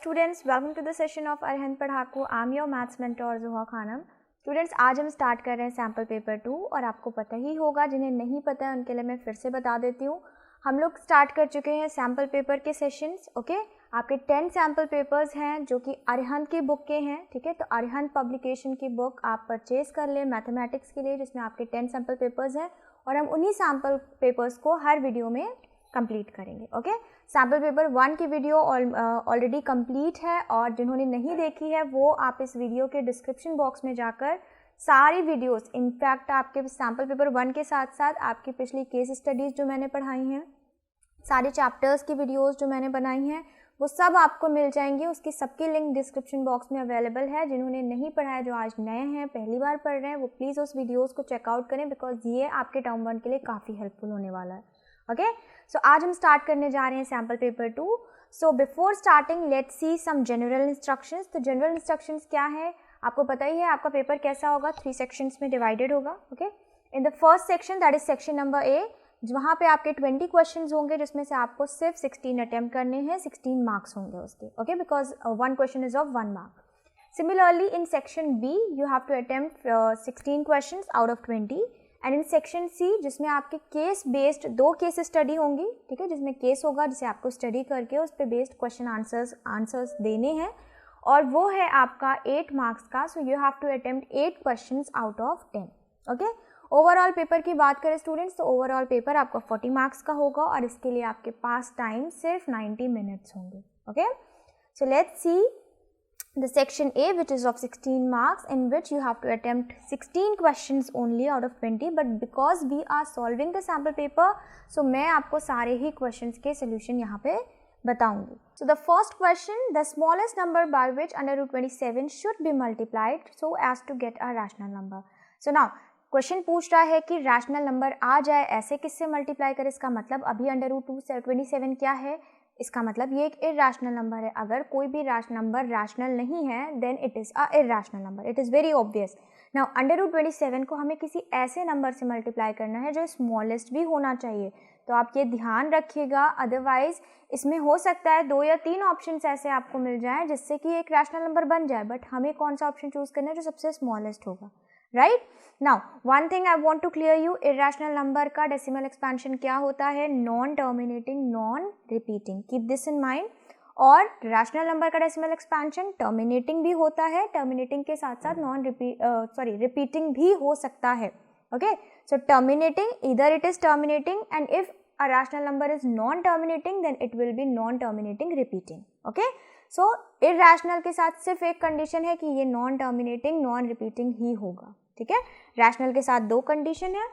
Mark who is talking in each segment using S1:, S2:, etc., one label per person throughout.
S1: students, welcome to the session of Arhant Padhaku. I'm your maths mentor Zuha Khanam. Students आज हम start कर रहे हैं sample paper 2 और आपको पता ही होगा, जिन्हें नहीं पता है उनके लिए मैं फिर से बता देती हूँ. हम लोग स्टार्ट कर चुके हैं सैम्पल पेपर के सेशंस. ओके, आपके 10 सैम्पल पेपर्स हैं जो कि अरिहंत की बुक के हैं. ठीक है, तो अरिहंत पब्लिकेशन की बुक आप परचेज कर लें मैथमेटिक्स के लिए, जिसमें आपके 10 सैम्पल पेपर्स हैं और हम उन्हीं सैम्पल पेपर्स को हर वीडियो में कंप्लीट करेंगे. ओके, सैम्पल पेपर 1 की वीडियो ऑलरेडी कंप्लीट है और जिन्होंने नहीं देखी है वो आप इस वीडियो के डिस्क्रिप्शन बॉक्स में जाकर सारी वीडियोस, इनफैक्ट आपके सैम्पल पेपर 1 के साथ साथ आपकी पिछली केस स्टडीज़ जो मैंने पढ़ाई हैं, सारे चैप्टर्स की वीडियोस जो मैंने बनाई हैं, वो सब आपको मिल जाएंगी. उसकी सबकी लिंक डिस्क्रिप्शन बॉक्स में अवेलेबल है. जिन्होंने नहीं पढ़ा है, जो आज नए हैं, पहली बार पढ़ रहे हैं, वो प्लीज़ उस वीडियोस को चेकआउट करें, बिकॉज ये आपके टर्म 1 के लिए काफ़ी हेल्पफुल होने वाला है. ओके, सो आज हम स्टार्ट करने जा रहे हैं sample paper 2. So before starting let's see some general instructions. तो जनरल इंस्ट्रक्शंस क्या है, आपको पता ही है. आपका पेपर कैसा होगा, 3 सेक्शंस में डिवाइडेड होगा. Okay, in the first section, that is section number A, वहाँ पे आपके 20 क्वेश्चंस होंगे, जिसमें से आपको सिर्फ 16 अटेम्प्ट करने हैं. 16 मार्क्स होंगे उसके. Okay, because 1 question is of 1 mark. Similarly, in section B, you have to attempt 16 questions out of 20. And in section C, जिसमें आपके केस बेस्ड 2 केस स्टडी होंगी. ठीक है, जिसमें केस होगा जिसे आपको स्टडी करके उस पर बेस्ड क्वेश्चन आंसर्स देने हैं, और वो है आपका 8 मार्क्स का. So you have to attempt 8 questions out of 10. Okay, overall paper की बात करें स्टूडेंट्स, तो ओवरऑल पेपर आपका 40 मार्क्स का होगा और इसके लिए आपके पास टाइम सिर्फ 90 मिनट्स होंगे. Okay, so let's see the section A, which is of 16 marks, in which you have to attempt 16 questions only out of 20. but because we are solving the sample paper, so मैं आपको सारे ही questions के solution यहाँ पे बताऊंगी. So the first question, the smallest number by which under root 27 should be multiplied so as to get a rational number. So now question पूछ रहा है कि रैशनल नंबर आ जाए, ऐसे किससे मल्टीप्लाई करें. इसका मतलब अभी अंडर रूट 27 क्या है, इसका मतलब ये एक इरैशनल नंबर है. अगर कोई भी नंबर रैशनल नहीं है, then it is a irrational number. It is very obvious. Now under root 27 को हमें किसी ऐसे नंबर से मल्टीप्लाई करना है जो स्मॉलेस्ट भी होना चाहिए. तो आप ये ध्यान रखिएगा, अदरवाइज इसमें हो सकता है 2 या 3 ऑप्शंस ऐसे आपको मिल जाएं जिससे कि एक रैशनल नंबर बन जाए, बट हमें कौन सा ऑप्शन चूज करना है जो सबसे स्मॉलेस्ट होगा. Right, now one thing I want to clear you, irrational number का डेसिमल एक्सपेंशन क्या होता है, non terminating, non repeating. Keep this in mind. और रैशनल नंबर का डेसिमल एक्सपेंशन टर्मिनेटिंग भी होता है, टर्मिनेटिंग के साथ साथ रिपीटिंग भी हो सकता है. Okay, so terminating, either it is terminating, and if a rational number is non terminating then it will be non terminating repeating. okay, so irrational के साथ सिर्फ एक कंडीशन है कि ये नॉन टर्मिनेटिंग नॉन रिपीटिंग ही होगा. ठीक है, रैशनल के साथ 2 कंडीशन है.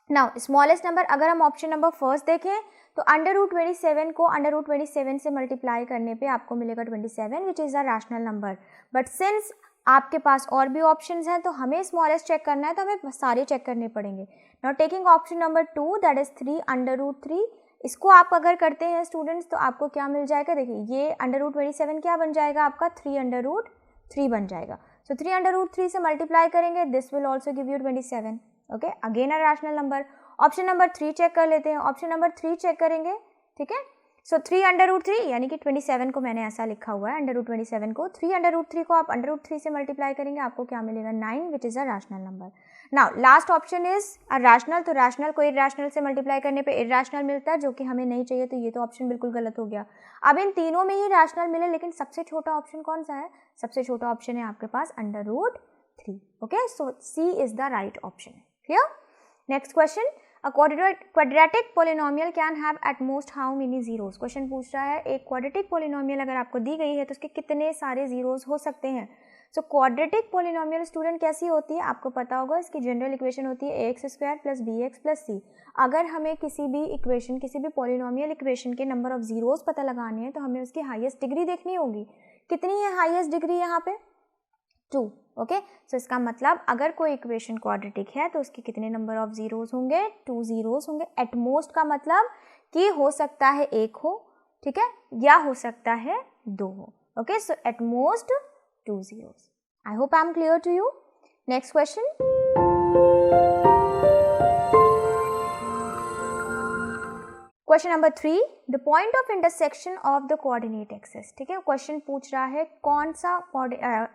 S1: नाउ स्मॉलेस्ट नंबर, अगर हम ऑप्शन नंबर फर्स्ट देखें तो अंडर रूट 27 को अंडर रूट 27 से मल्टीप्लाई करने पे आपको मिलेगा 27, which is a rational number. But since आपके पास और भी ऑप्शंस हैं तो हमें स्मॉलेस्ट चेक करना है, तो हमें सारे चेक करने पड़ेंगे. Now taking option number 2, that is 3 under root 3. इसको आप अगर करते हैं स्टूडेंट्स तो आपको क्या मिल जाएगा, देखिए ये अंडर रूट 27 क्या बन जाएगा आपका, 3 अंडर रूट 3 बन जाएगा. सो 3 अंडर रूट 3 से मल्टीप्लाई करेंगे, this will also give you 27. Okay, again a rational number. Option number 3 check कर लेते हैं. ऑप्शन नंबर 3 चेक करेंगे. ठीक है, सो 3 अंडर रूट 3 यानी कि 27 को मैंने ऐसा लिखा हुआ है, अंडर रूट 27 को 3 अंडर रूट 3 को आप अंडर रूट 3 से मल्टीप्लाई करेंगे, आपको क्या मिलेगा, 9, which is a rational number. Now last option is a rational. तो रैशनल को इरैशनल से मल्टीप्लाई करने पे इरैशनल मिलता है, जो कि हमें नहीं चाहिए, तो ये तो ऑप्शन बिल्कुल गलत हो गया. अब इन तीनों में ही रैशनल मिले, लेकिन सबसे छोटा ऑप्शन कौन सा है, सबसे छोटा ऑप्शन है आपके पास under root 3. Okay, so C is the right option. Clear. Next question, A quadratic polynomial can have at most how many zeros. Question पूछ रहा है एक क्वाड्रेटिक पोलिनोमियल अगर आपको दी गई है तो उसके कितने सारे जीरोस हो सकते हैं. सो क्वाड्रेटिक पोलिनोमियल स्टूडेंट कैसी होती है, आपको पता होगा, इसकी जनरल इक्वेशन होती है ax² + bx + c. अगर हमें किसी भी इक्वेशन, किसी भी पोलिनोमियल इक्वेशन के नंबर ऑफ जीरोस पता लगाने हैं तो हमें उसकी हाईएस्ट डिग्री देखनी होगी. कितनी है हाईएस्ट डिग्री यहाँ पे, 2. ओके, सो इसका मतलब अगर कोई इक्वेशन क्वाड्रेटिक है तो उसके कितने नंबर ऑफ जीरोस होंगे, 2 जीरोस होंगे. एट मोस्ट का मतलब कि हो सकता है 1 हो, ठीक है, या हो सकता है 2 हो. Okay, so at most 2 zeros. I hope I am clear to you. Next question, question number 3, the point of intersection of the coordinate axis. ठीक है, क्वेश्चन पूछ रहा है कौन सा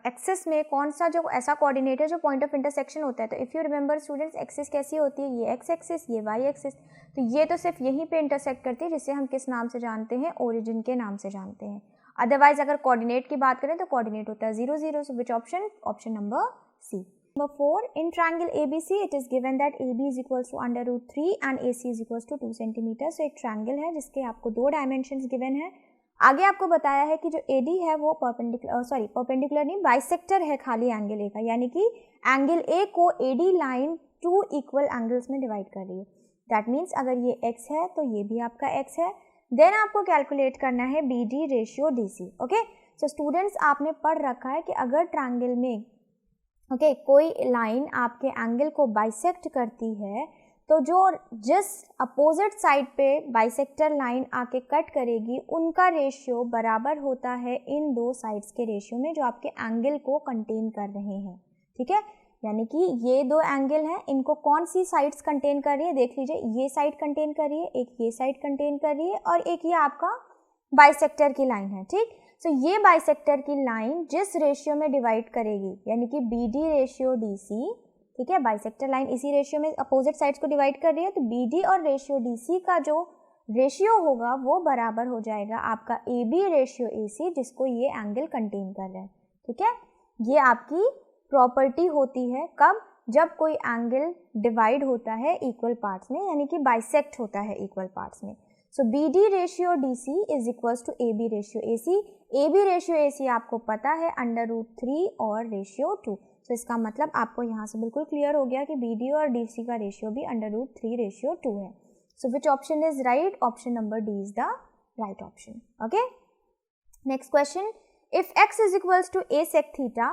S1: एक्सिस में कौन सा जो ऐसा कोऑर्डिनेट है जो पॉइंट ऑफ इंटरसेक्शन होता है। तो if you remember students, axis कैसी होती है, ये एक्स एक्सिस, ये वाई एक्सिस, तो ये तो सिर्फ यहीं पे इंटरसेक्ट करती है, जिसे हम किस नाम से जानते हैं, ओरिजिन के नाम से जानते हैं। अदरवाइज अगर कोऑर्डिनेट की बात करें तो कोऑर्डिनेट होता है 0 0। So which option? Option number C. Number 4, in triangle ABC it is given that AB is equals to under root 3 and AC is equals to 2 cm। so एक ट्रायंगल है जिसके आपको 2 डायमेंशंस गिवन है। आगे आपको बताया है कि जो AD है वो परपेंडिकुलर नहीं, बाइसेक्टर है खाली एंगल A का, यानी कि एंगल A को AD लाइन 2 इक्वल एंगल्स में डिवाइड कर रही है। दैट मीन्स अगर ये x है तो ये भी आपका x है। देन आपको कैलकुलेट करना है BD ratio DC। Okay, so students आपने पढ़ रखा है कि अगर ट्रायंगल में कोई लाइन आपके एंगल को बाइसेक्ट करती है तो जो जिस अपोजिट साइड पे बाइसेक्टर लाइन आके कट करेगी उनका रेशियो बराबर होता है इन दो साइड्स के रेशियो में जो आपके एंगल को कंटेन कर रहे हैं। ठीक है, यानी कि ये दो एंगल हैं, इनको कौन सी साइड्स कंटेन कर रही है, देख लीजिए, ये साइड कंटेन कर रही है, एक ये साइड कंटेन कर रही है और एक ये आपका बाइसेक्टर की लाइन है। ठीक, सो ये बाइसेक्टर की लाइन जिस रेशियो में डिवाइड करेगी, यानी कि BD रेशियो DC, ठीक है, बाइसेक्टर लाइन इसी रेशियो में अपोजिट साइड्स को डिवाइड कर रही है, तो BD और रेशियो DC का जो रेशियो होगा वो बराबर हो जाएगा आपका AB रेशियो AC, जिसको ये एंगल कंटेन कर रहा है। ठीक है, ये आपकी प्रॉपर्टी होती है कब? जब कोई एंगल डिवाइड होता है इक्वल पार्ट्स में, यानी कि बाइसेक्ट होता है इक्वल पार्ट्स में। So BD ratio DC is equals to AB ratio AC। AB ratio AC आपको पता है अंडर रूट 3 और रेशियो 2। सो इसका मतलब आपको यहाँ से बिल्कुल क्लियर हो गया कि BD और DC का रेशियो भी अंडर रूट 3 रेशियो 2 है। So which option is right? Option number D is the right option. Okay, next question, if x is equals to a sec theta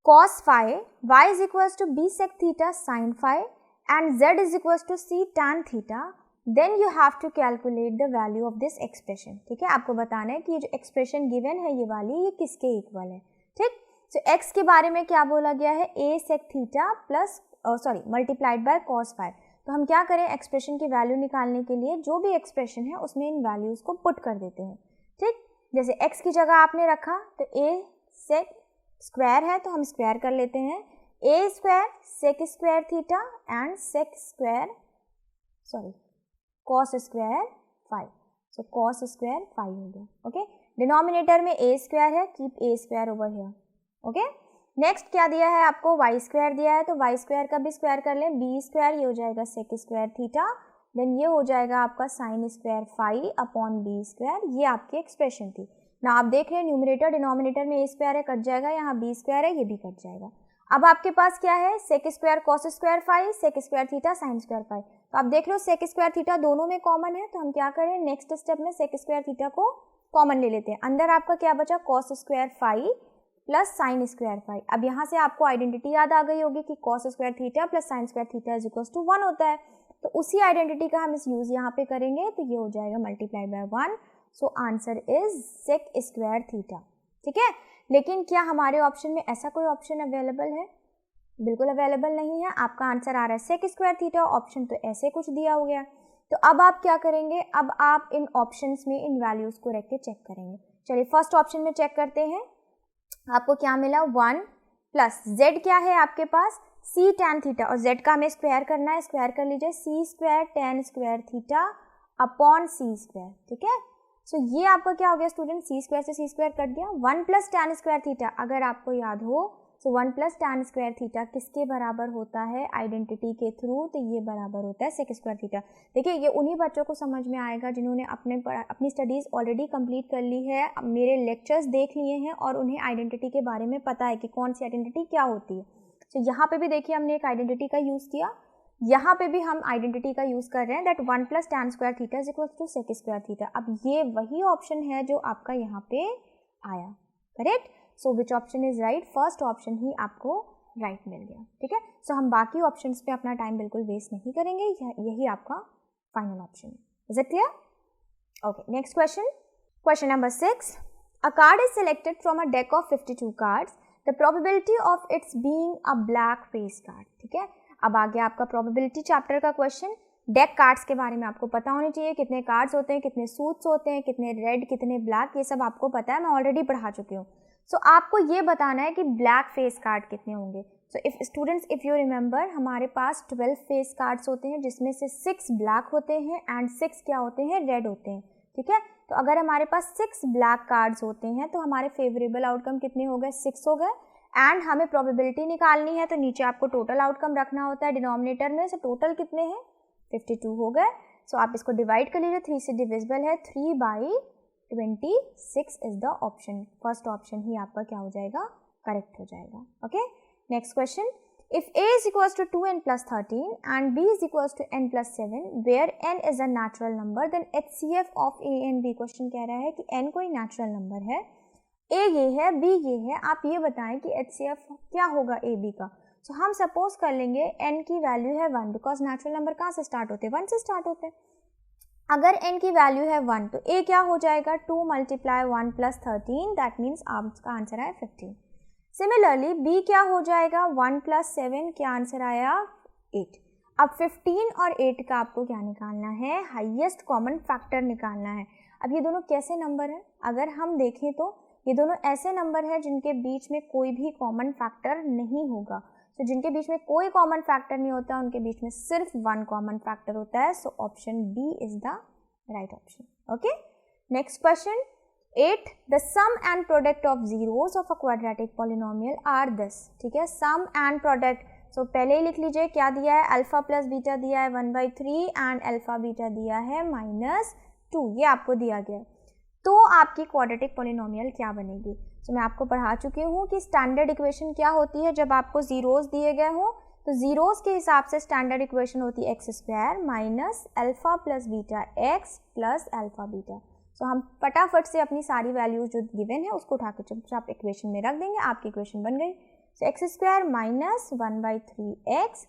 S1: cos phi, y is equals to b sec theta sin phi and z is equals to c tan theta, then you have to calculate the value of this expression। ठीक है, आपको बताना है कि ये जो expression given है ये वाली, ये किसके इक्वल है। ठीक, सो x के बारे में क्या बोला गया है, a sec theta plus multiplied by cos phi। तो हम क्या करें, एक्सप्रेशन की वैल्यू निकालने के लिए जो भी एक्सप्रेशन है उसमें इन वैल्यूज को पुट कर देते हैं। ठीक, जैसे x की जगह आपने रखा तो a sec स्क्वायर है तो हम स्क्वायर कर लेते हैं, a square sec square theta and sec square cos square phi। So cos square phi हो गया। ओके, डिनोमिनेटर में a स्क्वायर है, keep a square over here. Okay, next क्या दिया है आपको, y स्क्वायर दिया है तो y स्क्वायर का भी स्क्वायर कर लें, b स्क्वायर ये हो जाएगा sec स्क्वायर थीटा, देन ये हो जाएगा आपका sin square phi upon b square. ये आपकी एक्सप्रेशन थी ना। आप देख रहे हैं न्यूमरेटर डिनोमिनेटर में a स्क्वायर है, कट जाएगा, यहाँ b स्क्वायर है, ये भी कट जाएगा। अब आपके पास क्या है, sec square cos square phi, sec square theta sin square phi। तो आप देख रहे हो sec स्क्वायर थीटा दोनों में कॉमन है, तो हम क्या करें, नेक्स्ट स्टेप में sec स्क्वायर थीटा को कॉमन ले लेते हैं। अंदर आपका क्या बचा, cos square phi plus sin square phi। अब यहाँ से आपको आइडेंटिटी याद आ गई होगी कि cos square theta plus sin square theta is equal to 1 होता है, तो उसी आइडेंटिटी का हम इस यूज यहाँ पे करेंगे, तो ये हो जाएगा multiply by 1। So answer is sec square theta. ठीक है, लेकिन क्या हमारे ऑप्शन में ऐसा कोई ऑप्शन अवेलेबल है? बिल्कुल अवेलेबल नहीं है। आपका आंसर आ रहा है sec स्क्वायर थीटा, ऑप्शन तो ऐसे कुछ दिया हो गया। तो अब आप क्या करेंगे, अब आप इन ऑप्शंस में इन वैल्यूज को रख के चेक करेंगे। चलिए फर्स्ट ऑप्शन में चेक करते हैं, आपको क्या मिला, 1 प्लस z क्या है आपके पास, c tan थीटा, और z का हमें स्क्वायर करना है, स्क्वायर कर लीजिए, c square tan square theta upon c square. ठीक है, सो ये आपका क्या हो गया स्टूडेंट, c स्क्वायर से c स्क्वायर कट गया, 1 प्लस tan स्क्वायर थीटा, अगर आपको याद हो सो 1 प्लस tan स्क्वायर थीटा किसके बराबर होता है, आइडेंटिटी के थ्रू, तो ये बराबर होता है sec स्क्वायर थीटा। देखिए ये उन्हीं बच्चों को समझ में आएगा जिन्होंने अपनी स्टडीज़ ऑलरेडी कंप्लीट कर ली है, मेरे लेक्चर्स देख लिए हैं और उन्हें आइडेंटिटी के बारे में पता है कि कौन सी आइडेंटिटी क्या होती है। तो यहाँ पे भी देखिए हमने एक आइडेंटिटी का यूज़ किया, यहाँ पे भी हम आइडेंटिटी का यूज़ कर रहे हैं, that 1 plus tan square theta is equal to sec square theta. अब ये वही ऑप्शन है जो आपका यहाँ पे आया, correct. So which option is right, first option ही आपको राइट मिल गया। ठीक है, सो हम बाकी ऑप्शंस पे अपना टाइम बिल्कुल वेस्ट नहीं करेंगे, यही आपका फाइनल ऑप्शन है। Is it clear? Okay, next question, question number 6, a card is selected from a deck of 52 cards, the probability of its being a black face card. ठीक है, अब आ गया आपका प्रोबेबिलिटी चैप्टर का क्वेश्चन। डेक कार्ड्स के बारे में आपको पता होनी चाहिए, कितने कार्ड्स होते हैं, कितने सूट्स होते हैं, कितने रेड, कितने ब्लैक, ये सब आपको पता है, मैं ऑलरेडी पढ़ा चुकी हूँ। सो आपको ये बताना है कि ब्लैक फेस कार्ड कितने होंगे। So if students, if you remember, हमारे पास 12 फेस कार्ड्स होते हैं, जिसमें से 6 ब्लैक होते हैं एंड 6 क्या होते हैं, रेड होते हैं, ठीक है। तो अगर हमारे पास 6 ब्लैक कार्ड्स होते हैं तो हमारे फेवरेबल आउटकम कितने हो गए, 6 हो गए। एंड हमें प्रोबेबिलिटी निकालनी है, तो नीचे आपको टोटल आउटकम रखना होता है डिनोमिनेटर में। सो टोटल कितने हैं, 52 हो गए। सो आप इसको डिवाइड कर लीजिए, 3 से डिविजिबल है, 3/26 is the option. First option ही आपका क्या हो जाएगा, करेक्ट हो जाएगा। Okay, next question, if a is equals to 2n plus 13 and b is equals to n plus 7 where n is a natural number then HCF of a and b। Question कह रहा है कि n कोई natural number है, a ये है, b ये है, आप ये बताएं कि HCF क्या होगा a b का। तो हम सपोज कर लेंगे n की वैल्यू है 1, बिकॉज नेचुरल नंबर कहाँ से स्टार्ट होते हैं, 1 से स्टार्ट होते हैं। अगर n की वैल्यू है 1 तो a क्या हो जाएगा, 2 × 1 + 13, दैट मीन्स आपका आंसर है 15। सिमिलरली b क्या हो जाएगा, 1 + 7, क्या आंसर आया, 8। अब 15 और 8 का आपको क्या निकालना है, हाईएस्ट कॉमन फैक्टर निकालना है। अब ये दोनों कैसे नंबर हैं, अगर हम देखें तो ये दोनों ऐसे नंबर हैं जिनके बीच में कोई भी कॉमन फैक्टर नहीं होगा। तो जिनके बीच में कोई कॉमन फैक्टर नहीं होता, उनके बीच में सिर्फ 1 कॉमन फैक्टर होता है। So option B is the right option. Okay, next question, 8 the sum and product of zeros of a quadratic polynomial are this। ठीक है, sum and product, so पहले ही लिख लीजिए क्या दिया है, अल्फा प्लस बीटा दिया है 1/3 एंड अल्फा बीटा दिया है -2, ये आपको दिया गया है। तो आपकी क्वाड्रेटिक पॉलिनोमियल क्या बनेगी। तो मैं आपको पढ़ा चुकी हूँ कि स्टैंडर्ड इक्वेशन क्या होती है जब आपको जीरोस दिए गए हो। तो जीरोस के हिसाब से स्टैंडर्ड इक्वेशन होती है x² minus alpha plus beta x plus alpha beta. So हम फटाफट से अपनी सारी वैल्यूज जो गिवन है उसको उठा के चुपचाप इक्वेशन में रख देंगे, आपकी इक्वेशन बन गई। सो x² minus 1/3x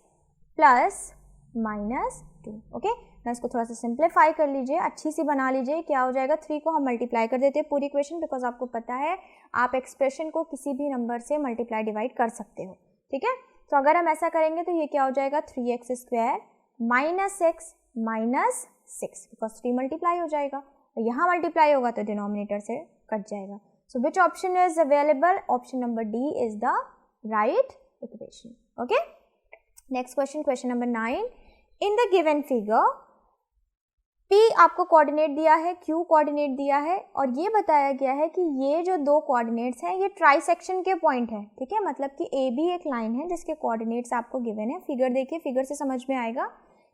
S1: plus -2। Okay, मैं इसको थोड़ा सा सिंप्लीफाई कर लीजिए, अच्छी सी बना लीजिए। क्या हो जाएगा, 3 को हम मल्टीप्लाई कर देते हैं पूरी इक्वेशन, बिकॉज आपको पता है आप एक्सप्रेशन को किसी भी नंबर से मल्टीप्लाई डिवाइड कर सकते हो। ठीक है, तो अगर हम ऐसा करेंगे तो ये क्या हो जाएगा, 3x² minus x minus 6, because 3 multiply हो जाएगा, यहाँ मल्टीप्लाई होगा तो डिनोमिनेटर से कट जाएगा। So which option is available, option number D is the right equation. Okay, next question, question number 9, in the given figure P आपको coordinate दिया है, Q कोऑर्डिनेट दिया है, और ये बताया गया है कि ये जो दो कोऑर्डिनेट्स हैं ये ट्राइसेक्शन के पॉइंट है। ठीक है, मतलब कि AB एक लाइन है जिसके कोऑर्डिनेट्स आपको गिवन है। फिगर देखिए, फिगर से समझ में आएगा,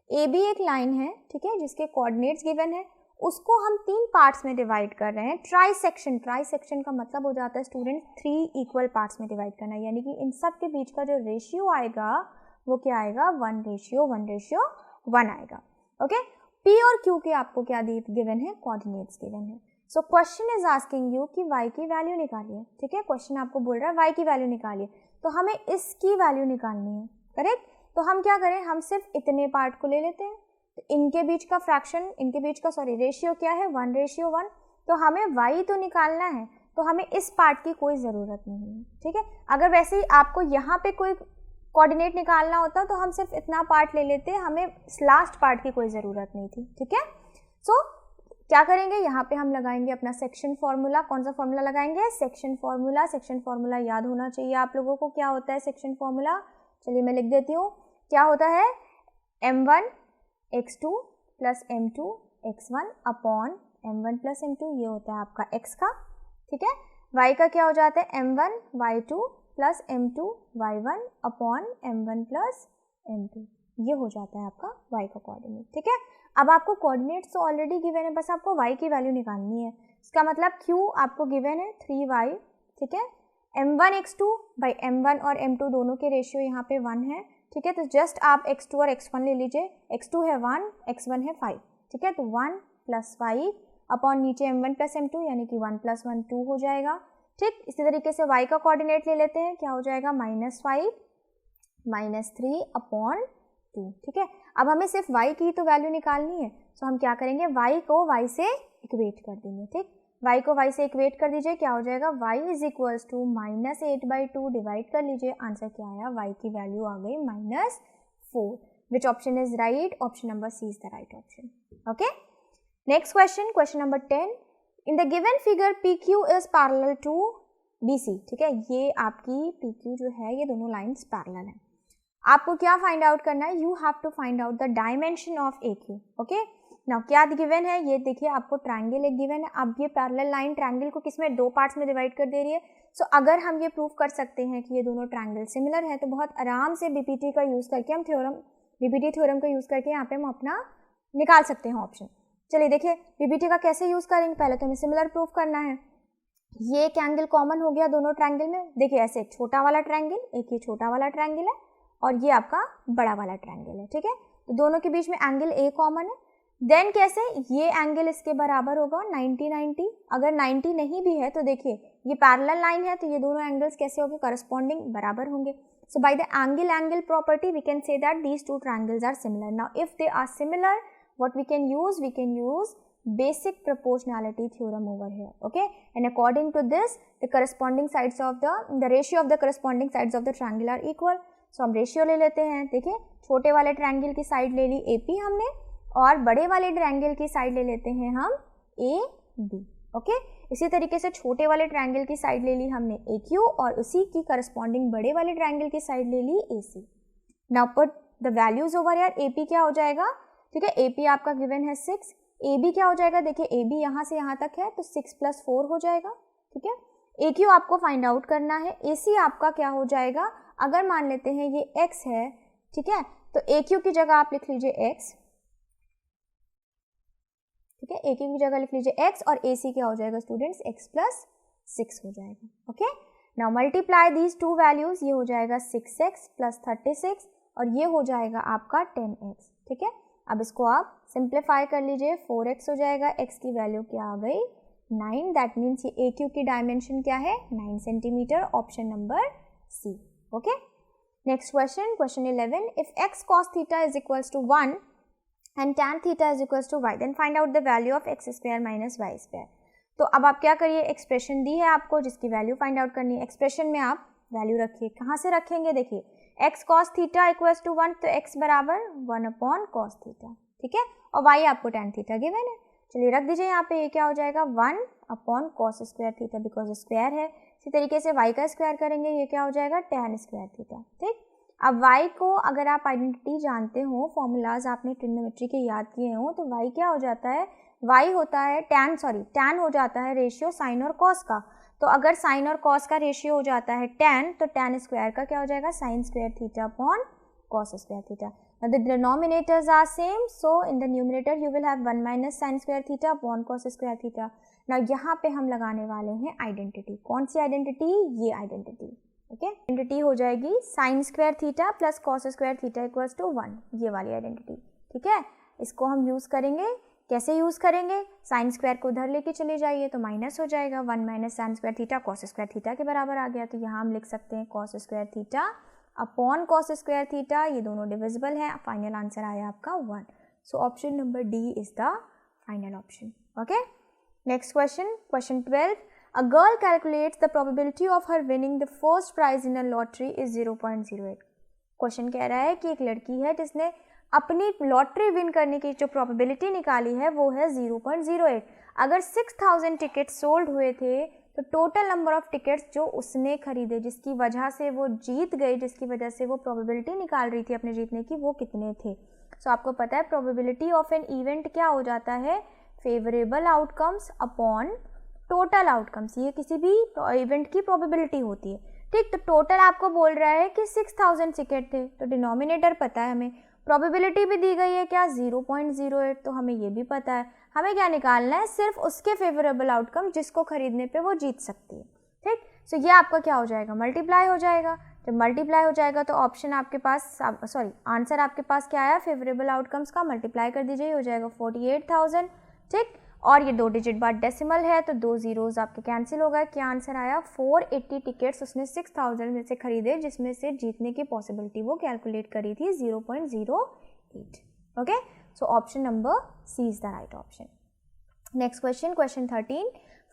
S1: AB एक लाइन है, ठीक है, जिसके कोऑर्डिनेट्स गिवन है, उसको हम 3 पार्ट्स में डिवाइड कर रहे हैं। ट्राइसेक्शन, ट्राइसेक्शन का मतलब हो जाता है स्टूडेंट 3 इक्वल पार्ट्स में डिवाइड करना, यानी कि इन सब के बीच का जो रेशियो आएगा वो क्या आएगा, 1:1:1 आएगा। ओके, P और Q के आपको क्या गिवन है, कोऑर्डिनेट्स गिवन है। So question is asking you कि y की वैल्यू निकालिए। ठीक है, क्वेश्चन आपको बोल रहा है y की वैल्यू निकालिए, तो हमें इसकी वैल्यू निकालनी है, करेक्ट। तो हम क्या करें, हम सिर्फ इतने पार्ट को ले लेते हैं, तो इनके बीच का फ्रैक्शन, इनके बीच का रेशियो क्या है, 1:1। तो हमें y तो निकालना है, तो हमें इस पार्ट की कोई ज़रूरत नहीं है। ठीक है, अगर वैसे ही आपको यहाँ पे कोई कोऑर्डिनेट निकालना होता तो हम सिर्फ इतना पार्ट ले लेते, हमें लास्ट पार्ट की कोई ज़रूरत नहीं थी। ठीक है, सो क्या करेंगे, यहाँ पे हम लगाएंगे अपना सेक्शन फार्मूला। कौन सा फार्मूला लगाएंगे, सेक्शन फार्मूला। सेक्शन फार्मूला याद होना चाहिए आप लोगों को, क्या होता है सेक्शन फार्मूला। चलिए मैं लिख देती हूँ, क्या होता है, m1 x2 plus m2 x1 upon m1 plus m2, ये होता है आपका x का। ठीक है, y का क्या हो जाता है, m1 y2 plus m2 y1 upon m1 plus m2, ये हो जाता है आपका y का कोऑर्डिनेट। ठीक है, अब आपको कोऑर्डिनेट्स तो ऑलरेडी गिवन है, बस आपको y की वैल्यू निकालनी है। इसका मतलब q आपको गिवन है 3y। ठीक है, m1 x2 बाई m1 और m2 दोनों के रेशियो यहाँ पे 1 है। ठीक है, तो जस्ट आप x2 और x1 ले लीजिए, x2 है 1, x1 है 5। ठीक है, तो 1 + 5 अपॉन नीचे m1 प्लस m2, यानी कि 1 + 1 2 हो जाएगा। ठीक, इसी तरीके से y का कोऑर्डिनेट ले लेते हैं, क्या हो जाएगा, -5 -3 अपॉन 2। ठीक है, अब हमें सिर्फ y की तो वैल्यू निकालनी है, तो हम क्या करेंगे, y को y से इक्वेट कर देंगे। ठीक, y को y से इक्वेट कर दीजिए, क्या हो जाएगा, y is equals to -8/2 divide कर लीजिए, आंसर क्या आया, y की वैल्यू आ गई -4। Which option is right? Option number C is the right option. Okay. Next question, question number 10. In the given figure, PQ is parallel to BC. ठीक है, ये आपकी PQ जो है ये दोनों लाइन्स पैरेलल हैं. आपको क्या फाइंड आउट करना है? You have to find out the dimension of AQ. Okay. Now क्या गिवन है? ये देखिए आपको ट्राइंगल एक गिवन है. अब ये पैरेलल लाइन ट्राइंगल को किसमें, दो पार्ट्स में डिवाइड कर दे रही है. सो अगर हम ये प्रूव कर सकते हैं कि ये दोनों ट्राइंगल सिमिलर है तो बहुत आराम से BPT का यूज़ करके हम BPT थ्योरम का यूज़ करके यहाँ पे हम अपना निकाल सकते हैं ऑप्शन. चलिए देखिए BPT का कैसे यूज़ करेंगे. पहले तो हमें सिमिलर प्रूव करना है. ये एक एंगल कॉमन हो गया दोनों ट्राइंगल में. देखिए ऐसे एक छोटा वाला ट्राइंगल, एक ये छोटा वाला ट्राइंगल है और ये आपका बड़ा वाला ट्राइंगल है. ठीक है, तो दोनों के बीच में एंगल A कॉमन है. देन कैसे, ये एंगल इसके बराबर होगा 90-90. अगर 90 नहीं भी है तो देखिए ये पैरेलल लाइन है तो ये दोनों एंगल्स कैसे होंगे, करस्पॉन्डिंग बराबर होंगे. So by the angle property we can say that these two triangles are similar. Now if they are similar, what we can use basic proportionality theorem over here. Okay, and according to this the corresponding sides of the ratio of the corresponding sides of the triangle are equal. So हम ratio ले लेते हैं. देखिए छोटे वाले triangle की side ले ली AP हमने और बड़े वाले ट्रायंगल की साइड ले लेते हैं हम AB. ओके, इसी तरीके से छोटे वाले ट्रायंगल की साइड ले ली हमने AQ और उसी की करस्पॉन्डिंग बड़े वाले ट्रायंगल की साइड ले ली AC. Now put the values over यार. AP क्या हो जाएगा, ठीक है, AP आपका गिवन है 6. AB क्या हो जाएगा, देखिए AB यहाँ से यहाँ तक है तो 6 + 4 हो जाएगा. ठीक है, AQ आपको फाइंड आउट करना है. AC आपका क्या हो जाएगा, अगर मान लेते हैं ये X है, ठीक है, तो AQ की जगह आप लिख लीजिए X. ठीक है, AQ की जगह लिख लीजिए X और AC क्या हो जाएगा स्टूडेंट्स, X + 6 हो जाएगा. Okay, now multiply these two values. ये हो जाएगा 6x + 36 और ये हो जाएगा आपका 10x. ठीक है, अब इसको आप सिंप्लीफाई कर लीजिए. 4x हो जाएगा, x की वैल्यू क्या आ गई 9. दैट मीन्स ये AQ की डायमेंशन क्या है 9 centimetre. Option number C. Okay, next question, question 11. If x cos theta is equals to 1 and tan theta is equals to y, then find out the value of x square minus y square. तो अब आप क्या करिए, expression दी है आपको जिसकी value find out करनी है. एक्सप्रेशन में आप वैल्यू रखिए. कहाँ से रखेंगे, देखिए x cos theta equals to 1 तो x बराबर 1 cos थीटा. ठीक है, और y आपको tan थीटा गिवन है. चलिए रख दीजिए यहाँ पे. ये क्या हो जाएगा 1 cos square theta because square है. इसी तरीके से y का स्क्वायर करेंगे, ये क्या हो जाएगा tan स्क्वायर थीटा. ठीक, अब y को अगर आप आइडेंटिटी जानते हो, फॉर्मूलाज आपने ट्रिग्नोमेट्री के याद किए हो, तो y क्या हो जाता है, y होता है tan हो जाता है रेशियो साइन और कॉस का. तो अगर साइन और कॉस का रेशियो हो जाता है tan, तो tan स्क्वायर का क्या हो जाएगा sine square theta upon cos square theta. The denominators are same, so in the numerator you will have 1 - sin square theta upon cos square theta. Now यहाँ पे हम लगाने वाले हैं आइडेंटिटी. कौन सी आइडेंटिटी, ये आइडेंटिटी. ओके, आइडेंटिटी हो जाएगी sine square theta plus cos square theta equals to 1, ये वाली आइडेंटिटी. ठीक है, इसको हम यूज़ करेंगे. कैसे यूज़ करेंगे, साइन स्क्वायर को उधर लेके चले जाइए तो माइनस हो जाएगा. 1 - sin square theta cos square theta के बराबर आ गया. तो यहाँ हम लिख सकते हैं cos square theta upon cos square theta. ये दोनों डिविजिबल है. फाइनल आंसर आया आपका 1. So option number D is the final option. Okay, next question, question 12. A girl calculates the probability of her winning the first prize in a lottery is 0.08. Question कह रहा है कि एक लड़की है जिसने अपनी लॉटरी विन करने की जो प्रोबेबिलिटी निकाली है वो है 0.08. अगर 6000 टिकट्स सोल्ड हुए थे तो टोटल नंबर ऑफ टिकट्स जो उसने खरीदे, जिसकी वजह से वो जीत गई, जिसकी वजह से वो प्रोबेबिलिटी निकाल रही थी अपने जीतने की, वो कितने थे. सो आपको पता है प्रोबेबिलिटी ऑफ एन इवेंट क्या हो जाता है, favourable outcomes upon total outcomes. ये किसी भी इवेंट की प्रोबेबिलिटी होती है. ठीक, तो टोटल आपको बोल रहा है कि 6000 टिकट थे, तो डिनोमिनेटर पता है हमें, प्रोबेबिलिटी भी दी गई है क्या 0.08, तो हमें ये भी पता है. हमें क्या निकालना है, सिर्फ उसके फेवरेबल आउटकम जिसको खरीदने पे वो जीत सकती है. ठीक, सो ये आपका क्या हो जाएगा, मल्टीप्लाई हो जाएगा. जब मल्टीप्लाई हो जाएगा तो ऑप्शन आपके पास, आंसर आपके पास क्या आया, फेवरेबल आउटकम्स का मल्टीप्लाई कर दीजिए, हो जाएगा 48,000. ठीक, और ये 2 डिजिट बाद डेसिमल है तो 2 जीरोज आपके कैंसिल हो गए. क्या आंसर आया, 480 टिकट्स उसने 6000 में से खरीदे, जिसमें से जीतने की पॉसिबिलिटी वो कैलकुलेट करी थी 0.08. Okay, so option number C is the right option. Next question, question 13,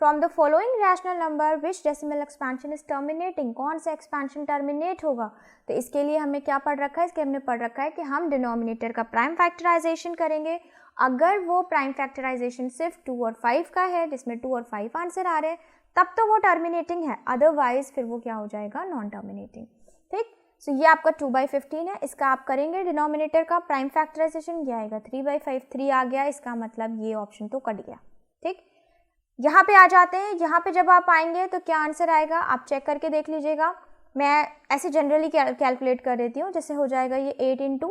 S1: from the following rational number which decimal expansion is terminating, कौन सा एक्सपेंशन टर्मिनेट होगा। तो इसके लिए हमें क्या पढ़ रखा है, इसके हमने पढ़ रखा है कि हम डिनोमिनेटर का प्राइम फैक्टराइजेशन करेंगे। अगर वो प्राइम फैक्टराइजेशन सिर्फ 2 और 5 का है, जिसमें 2 और 5 आंसर आ रहे हैं, तब तो वो टर्मिनेटिंग है, अदरवाइज फिर वो क्या हो जाएगा, नॉन टर्मिनेटिंग। ठीक, सो ये आपका 2/15 है, इसका आप करेंगे डिनोमिनेटर का प्राइम फैक्टराइजेशन, ये आएगा 3/5, 3 आ गया, इसका मतलब ये ऑप्शन तो कट गया। ठीक, यहाँ पे आ जाते हैं, यहाँ पे जब आप आएंगे तो क्या आंसर आएगा आप चेक करके देख लीजिएगा। मैं ऐसे जनरली कैलकुलेट कर देती हूँ, जैसे हो जाएगा ये 8 ×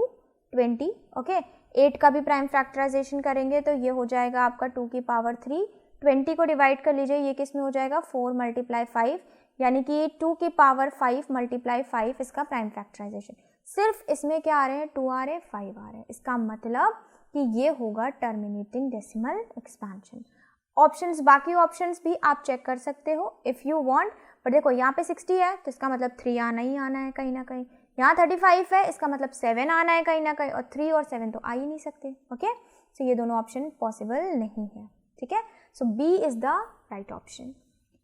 S1: 20, ओके। 8 का भी प्राइम फैक्टराइजेशन करेंगे तो ये हो जाएगा आपका 2 की पावर 3, 20 को डिवाइड कर लीजिए, ये किस में हो जाएगा 4 × 5, यानी कि 2 की पावर 5 × 5 इसका प्राइम फैक्टराइजेशन। सिर्फ इसमें क्या आ रहे हैं, 2 आ रहे हैं, 5 आ रहे हैं, इसका मतलब कि ये होगा टर्मिनेटिंग डेसिमल एक्सपेंशन। ऑप्शंस, बाकी ऑप्शंस भी आप चेक कर सकते हो इफ़ यू वांट, पर देखो यहाँ पे 60 है तो इसका मतलब 3 आना ही आना है कहीं ना कहीं, यहाँ 35 है इसका मतलब 7 आना है कहीं ना कहीं, और 3 और 7 तो आ ही नहीं सकते, ओके। सो ये दोनों ऑप्शन पॉसिबल नहीं है, ठीक है। So B is the right option.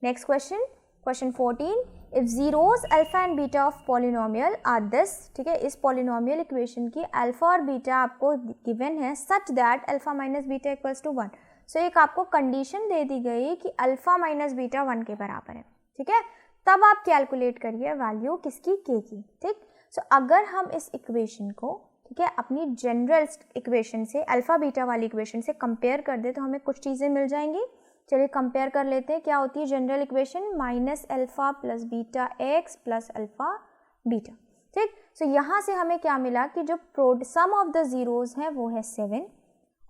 S1: Next question, question 14, if zeros alpha and beta of polynomial are this, ठीक है, इस पॉलिनोमियल इक्वेशन की अल्फा और बीटा आपको गिवन है such that alpha minus beta equals to 1। So एक आपको condition दे दी गई कि अल्फा माइनस बीटा 1 के बराबर है, ठीक है। तब आप कैलकुलेट करिए वैल्यू किसकी, के की, ठीक। सो अगर हम इस इक्वेशन को, ठीक है, अपनी जनरल इक्वेशन से, अल्फा बीटा वाली इक्वेशन से कंपेयर कर दे तो हमें कुछ चीज़ें मिल जाएंगी। चलिए कंपेयर कर लेते हैं, क्या होती है general equation, minus alpha plus beta x plus alpha beta, ठीक। सो यहाँ से हमें क्या मिला कि जो सम ऑफ द जीरोज है वो है 7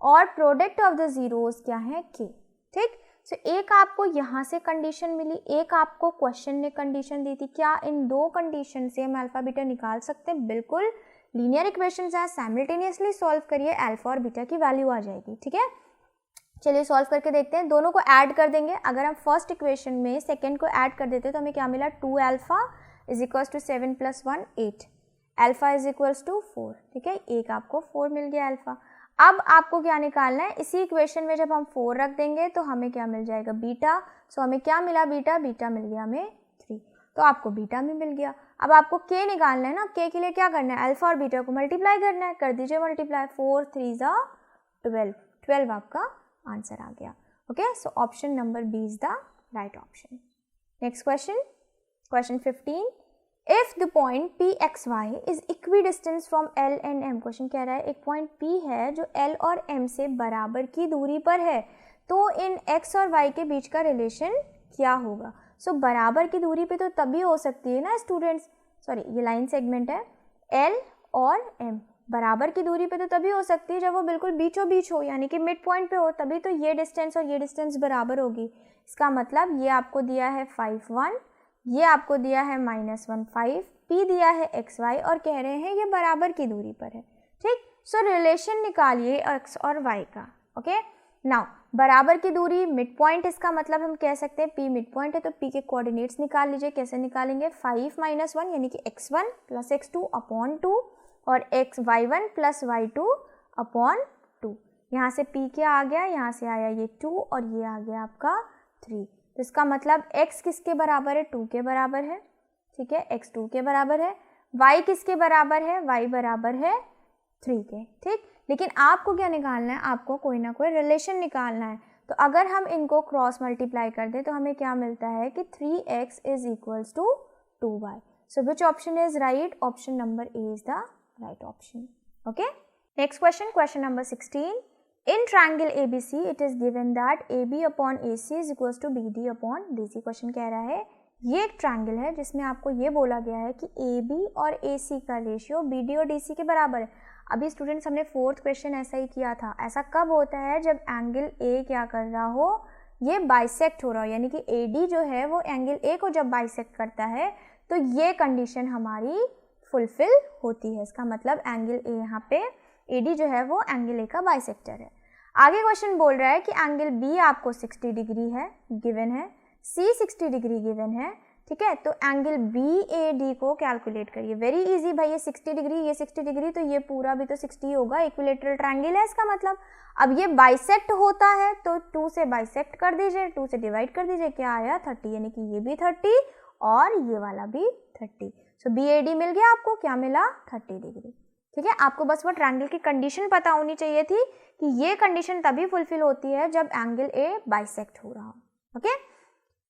S1: और प्रोडक्ट ऑफ द जीरोस क्या है, के, ठीक। सो एक आपको यहाँ से कंडीशन मिली, एक आपको क्वेश्चन ने कंडीशन दी थी। क्या इन दो कंडीशन से हम अल्फा बीटा निकाल सकते हैं? बिल्कुल, लीनियर इक्वेशंस हैं, साइमल्टेनियसली सॉल्व करिए, अल्फा और बीटा की वैल्यू आ जाएगी, ठीक है। चलिए सॉल्व करके देखते हैं, दोनों को ऐड कर देंगे। अगर हम फर्स्ट इक्वेशन में सेकेंड को ऐड कर देते हैं तो हमें क्या मिला, 2 alpha is equals to 7 + 1 8, alpha is equals to 4, ठीक है, एक आपको 4 मिल गया अल्फा। अब आपको क्या निकालना है, इसी इक्वेशन में जब हम 4 रख देंगे तो हमें क्या मिल जाएगा, बीटा। सो हमें क्या मिला, बीटा, बीटा मिल गया हमें 3, तो आपको बीटा भी मिल गया। अब आपको के निकालना है ना, के के लिए क्या करना है, अल्फा और बीटा को मल्टीप्लाई करना है, कर दीजिए मल्टीप्लाई, 4 × 3 = 12, 12 आपका आंसर आ गया, okay. So option number B is the right option. Next question, question 15, if the point P X Y is equidistance from L and M, question कह रहा है एक पॉइंट पी है जो एल और एम से बराबर की दूरी पर है, तो इन एक्स और वाई के बीच का रिलेशन क्या होगा। सो बराबर की दूरी पे तो तभी हो सकती है ना स्टूडेंट्स, सॉरी ये लाइन सेगमेंट है, एल और एम बराबर की दूरी पे तो तभी हो सकती है जब वो बिल्कुल बीचों बीच हो, यानी कि मिड पॉइंट पे हो, तभी तो ये डिस्टेंस और ये डिस्टेंस बराबर होगी। इसका मतलब ये आपको दिया है 5 1, ये आपको दिया है -1 5, पी दिया है एक्स वाई और कह रहे हैं ये बराबर की दूरी पर है, ठीक। सो रिलेशन निकालिए एक्स और वाई का, ओके। नाउ बराबर की दूरी, मिड पॉइंट, इसका मतलब हम कह सकते हैं पी मिड पॉइंट है, तो पी के कोऑर्डिनेट्स निकाल लीजिए। कैसे निकालेंगे, 5 - 1 यानी कि x1 + x2 / 2 और y1 + y2 / 2। यहाँ से p क्या आ गया, यहाँ से आया ये 2 और ये आ गया आपका 3, तो इसका मतलब x किसके बराबर है, 2 के बराबर है, ठीक है, x 2 के बराबर है। y किसके बराबर है, y बराबर है 3 के, ठीक। लेकिन आपको क्या निकालना है, आपको कोई ना कोई रिलेशन निकालना है। तो अगर हम इनको क्रॉस मल्टीप्लाई कर दें तो हमें क्या मिलता है कि 3x = 2y। So which option is right, option number A is the right option, okay. Next question, question number 16, in triangle ABC it is given that AB upon AC is equals to BD upon DC। Question कह रहा है ये एक triangle है जिसमें आपको ये बोला गया है कि AB और AC का रेशियो BD और DC के बराबर है। अभी स्टूडेंट्स हमने 4th क्वेश्चन ऐसा ही किया था। ऐसा कब होता है, जब एंगल A क्या कर रहा हो, ये बाइसेक्ट हो रहा हो, यानी कि AD जो है वो एंगल A को जब बाइसेक्ट करता है तो ये कंडीशन हमारी फुलफिल होती है। इसका मतलब एंगल A यहाँ पे AD जो है वो एंगल A का बाइसेक्टर है। आगे क्वेश्चन बोल रहा है कि एंगल B आपको 60 डिग्री है गिवन है, C 60 डिग्री गिवन है, ठीक है। तो एंगल BAD को कैलकुलेट करिए, वेरी इजी भाई, ये 60 डिग्री, ये 60 डिग्री, तो ये पूरा भी तो 60 होगा, इक्विलेटरल ट्रायंगल है इसका मतलब। अब ये बाइसेक्ट होता है तो 2 से बाइसेक्ट कर दीजिए, 2 से डिवाइड कर दीजिए, क्या आया 30, यानी कि ये भी 30 और ये वाला भी 30। सो BAD मिल गया आपको, क्या मिला 30 डिग्री, ठीक है। आपको बस वो ट्रायंगल की कंडीशन पता होनी चाहिए थी कि ये कंडीशन तभी फुलफिल होती है जब एंगल A बाइसेक्ट हो रहा हो, okay.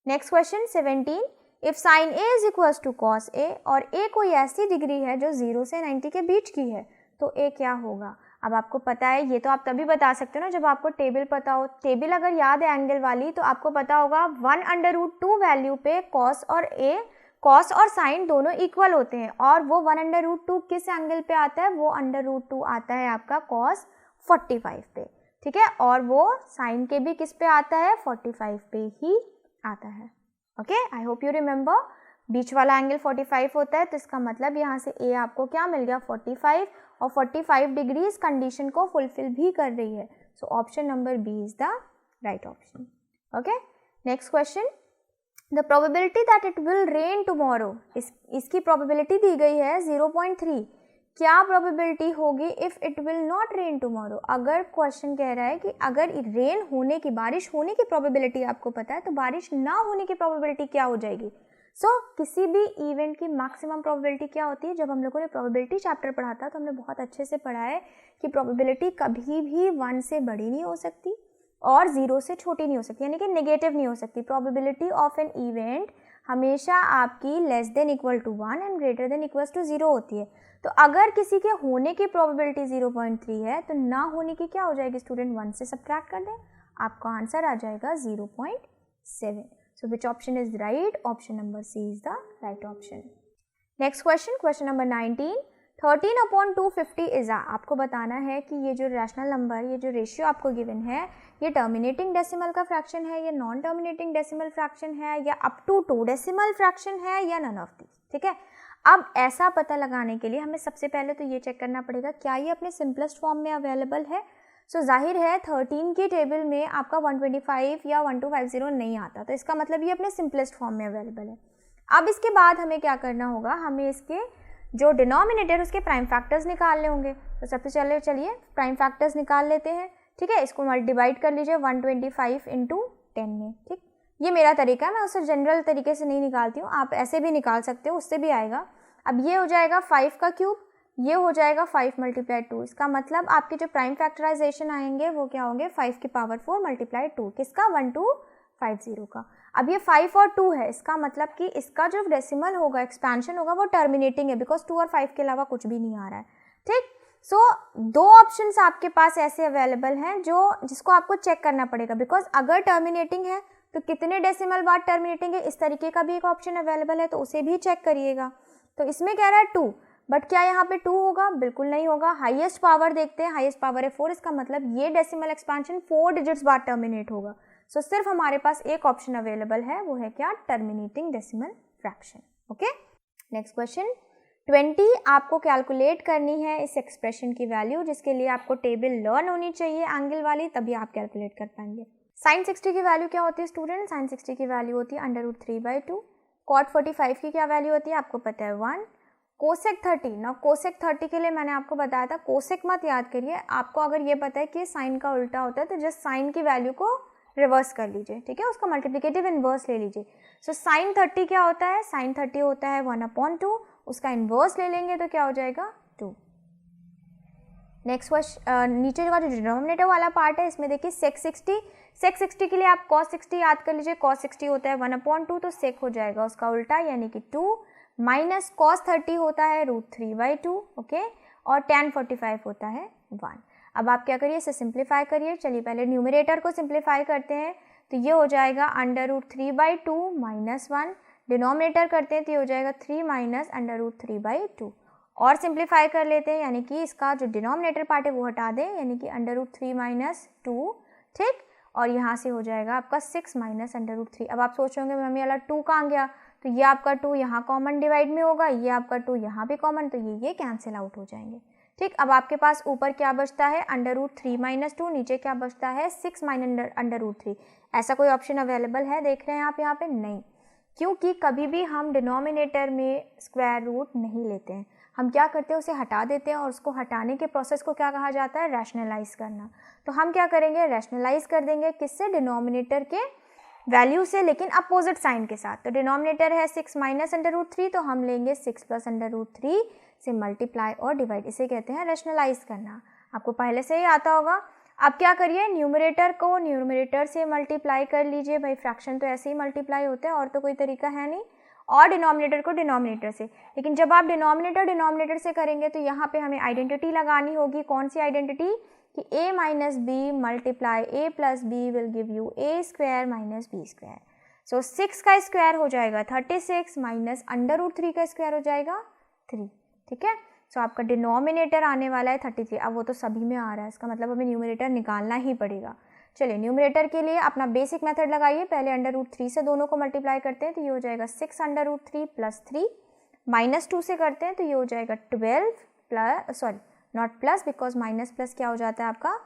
S1: Next question 17, if sine A is equals to cos A और A कोई ऐसी डिग्री है जो 0 से 90 के बीच की है, तो A क्या होगा। अब आपको पता है, ये तो आप तभी बता सकते हो ना जब आपको टेबल पता हो। टेबल अगर याद है एंगल वाली तो आपको पता होगा 1/√2 वैल्यू पे कॉस और साइन दोनों इक्वल होते हैं, और वो 1/√2 किस एंगल पे आता है, वो √2 आता है आपका cos 45 पे, ठीक है। और वो साइन के भी किस पे आता है, 45 पे ही आता है, okay. I hope you remember, बीच वाला एंगल 45 होता है, तो इसका मतलब यहाँ से A आपको क्या मिल गया 45, और 45 डिग्री इस कंडीशन को फुलफिल भी कर रही है। So option number B is the right option, okay. Next question, the probability that it will rain tomorrow, इसकी प्रोबेबिलिटी दी गई है 0.3, क्या प्रोबेबिलिटी होगी if it will not rain tomorrow. अगर क्वेश्चन कह रहा है कि अगर रेन होने की, बारिश होने की प्रोबेबिलिटी आपको पता है, तो बारिश ना होने की प्रोबेबिलिटी क्या हो जाएगी। किसी भी इवेंट की मैक्सिमम प्रोबेबिलिटी क्या होती है। जब हम लोगों ने प्रोबेबिलिटी चैप्टर पढ़ा था तो हमने बहुत अच्छे से पढ़ा है कि प्रोबेबिलिटी कभी भी 1 से बड़ी नहीं हो सकती और 0 से छोटी नहीं हो सकती, यानी कि नेगेटिव नहीं हो सकती। प्रोबेबिलिटी ऑफ एन इवेंट हमेशा आपकी less than equal to 1 and greater than equal to 0 होती है। तो अगर किसी के होने की प्रोबेबिलिटी 0.3 है तो ना होने की क्या हो जाएगी स्टूडेंट, 1 से सब्ट्रैक्ट कर दें, आपका आंसर आ जाएगा 0.7। So which option is right, option number C is the right option. Next question, question number 19, 13/250 is आपको बताना है कि ये जो रैशनल नंबर, ये जो रेशियो आपको गिवन है, ये टर्मिनेटिंग डेसिमल का फ्रैक्शन है, ये नॉन टर्मिनेटिंग डेसिमल फ्रैक्शन है, या अप टू 2 डेसिमल फ्रैक्शन है, या नन ऑफ दिस, ठीक है। अब ऐसा पता लगाने के लिए हमें सबसे पहले तो ये चेक करना पड़ेगा क्या ये अपने सिंपलेस्ट फॉर्म में अवेलेबल है। जाहिर है 13 की टेबल में आपका 125 या 1250 नहीं आता, तो इसका मतलब ये अपने सिंपलेस्ट फॉर्म में अवेलेबल है। अब इसके बाद हमें क्या करना होगा, हमें इसके जो डिनोमिनेटर उसके प्राइम फैक्टर्स निकालने होंगे। तो सबसे पहले चलिए प्राइम फैक्टर्स निकाल लेते हैं, ठीक है। इसको डिवाइड कर लीजिए 125 × 10 में, ठीक। ये मेरा तरीका है, मैं उसे जनरल तरीके से नहीं निकालती हूँ, आप ऐसे भी निकाल सकते हो, उससे भी आएगा। अब ये हो जाएगा 5 का क्यूब, ये हो जाएगा 5 × 2। इसका मतलब आपके जो प्राइम फैक्टराइजेशन आएंगे वो क्या होंगे, 5 की पावर 4 × 2, किसका 1250 का। अब ये 5 और 2 है, इसका मतलब कि इसका जो डेसिमल होगा, एक्सपेंशन होगा, वो टर्मिनेटिंग है, बिकॉज 2 और 5 के अलावा कुछ भी नहीं आ रहा है, ठीक। दो ऑप्शंस आपके पास ऐसे अवेलेबल हैं जिसको आपको चेक करना पड़ेगा, बिकॉज अगर टर्मिनेटिंग है तो कितने डेसिमल बाद टर्मिनेटिंग है, इस तरीके का भी एक ऑप्शन अवेलेबल है, तो उसे भी चेक करिएगा। तो इसमें कह रहा है 2, बट क्या यहाँ पे 2 होगा, बिल्कुल नहीं होगा। हाईएस्ट पावर देखते हैं, हाईएस्ट पावर है 4, इसका मतलब ये डेसिमल एक्सपेंशन 4 डिजिट्स बाद टर्मिनेट होगा। सिर्फ हमारे पास एक ऑप्शन अवेलेबल है, वो है क्या, terminating decimal fraction, okay. Next question 20, आपको कैलकुलेट करनी है इस एक्सप्रेशन की वैल्यू, जिसके लिए आपको टेबल लर्न होनी चाहिए एंगल वाली, तभी आप कैलकुलेट कर पाएंगे। साइन 60 की वैल्यू क्या होती है स्टूडेंट, साइन 60 की वैल्यू होती है √3/2। कॉट 45 की क्या वैल्यू होती है, आपको पता है 1। कोसेक 30, ना कोसेक 30 के लिए मैंने आपको बताया था, कोसेक मत याद करिए, आपको अगर ये पता है कि साइन का उल्टा होता है तो जस्ट साइन की वैल्यू को रिवर्स कर लीजिए, ठीक है, उसका मल्टीप्लिकेटिव इनवर्स ले लीजिए। साइन 30 क्या होता है, साइन 30 होता है 1/2, उसका इनवर्स ले लेंगे तो क्या हो जाएगा 2। नेक्स्ट क्वेश्चन, नीचे का जो डिनोमिनेटर वाला पार्ट है इसमें देखिए सेक 60 के लिए आप cos 60 याद कर लीजिए, cos 60 होता है 1/2, तो सेक हो जाएगा उसका उल्टा यानी कि 2, माइनस cos 30 होता है √3/2, ओके, और tan 45 होता है 1। अब आप क्या करिए, इसे सिंप्लीफाई करिए। चलिए पहले न्यूमरेटर को सिंप्लीफाई करते हैं, तो ये हो जाएगा √3/2 - 1, डिनोमिनेटर करते हैं तो ये हो जाएगा 3 - √3/2, और सिंप्लीफाई कर लेते हैं, यानी कि इसका जो डिनोमिनेटर पार्ट है वो हटा दें, यानी कि √3 - 2, ठीक, और यहाँ से हो जाएगा आपका 6 - √3। अब आप सोच रहे होंगे मम्मी वाला 2 कहाँ गया, तो ये आपका 2 यहाँ कॉमन डिवाइड में होगा, ये आपका 2 यहाँ भी कॉमन, तो ये कैंसिल आउट हो जाएंगे, ठीक। अब आपके पास ऊपर क्या बचता है, √3 - 2, नीचे क्या बचता है 6 - √3। ऐसा कोई ऑप्शन अवेलेबल है, देख रहे हैं आप यहाँ पे, नहीं। क्योंकि कभी भी हम डिनोमिनेटर में स्क्वायर रूट नहीं लेते हैं, हम क्या करते हैं उसे हटा देते हैं और उसको हटाने के प्रोसेस को क्या कहा जाता है, रैशनलाइज करना। तो हम क्या करेंगे, रैशनलाइज कर देंगे किससे, डिनोमिनेटर के वैल्यू से, लेकिन अपोजिट साइन के साथ। तो डिनोमिनेटर है 6 माइनस अंडर रूट 3, तो हम लेंगे 6 प्लस अंडर रूट 3 से मल्टीप्लाई और डिवाइड, इसे कहते हैं रैशनलाइज करना। आपको पहले से ही आता होगा। अब क्या करिए, न्यूमरेटर को न्यूमरेटर से मल्टीप्लाई कर लीजिए, भाई फ्रैक्शन तो ऐसे ही मल्टीप्लाई होते हैं और तो कोई तरीका है नहीं, और डिनोमिनेटर को डिनोमिनेटर से। लेकिन जब आप डिनोमिनेटर से करेंगे तो यहाँ पे हमें आइडेंटिटी लगानी होगी। कौन सी आइडेंटिटी, कि a minus B multiply a plus B will give you a square minus B square. So 6 का स्क्वायर हो जाएगा 36 माइनस अंडर रूट 3 का स्क्वायर हो जाएगा 3, ठीक है। सो आपका डिनोमिनेटर आने वाला है 33। अब वो तो सभी में आ रहा है, इसका मतलब हमें न्यूमरेटर निकालना ही पड़ेगा। चलिए न्यूमरेटर के लिए अपना बेसिक मेथड लगाइए, पहले अंडर रूट 3 से दोनों को मल्टीप्लाई करते हैं तो ये हो जाएगा 6 अंडर रूट 3 प्लस 3, माइनस 2 से करते हैं तो ये हो जाएगा 12 plus, sorry not plus, because minus plus क्या हो जाता है आपका,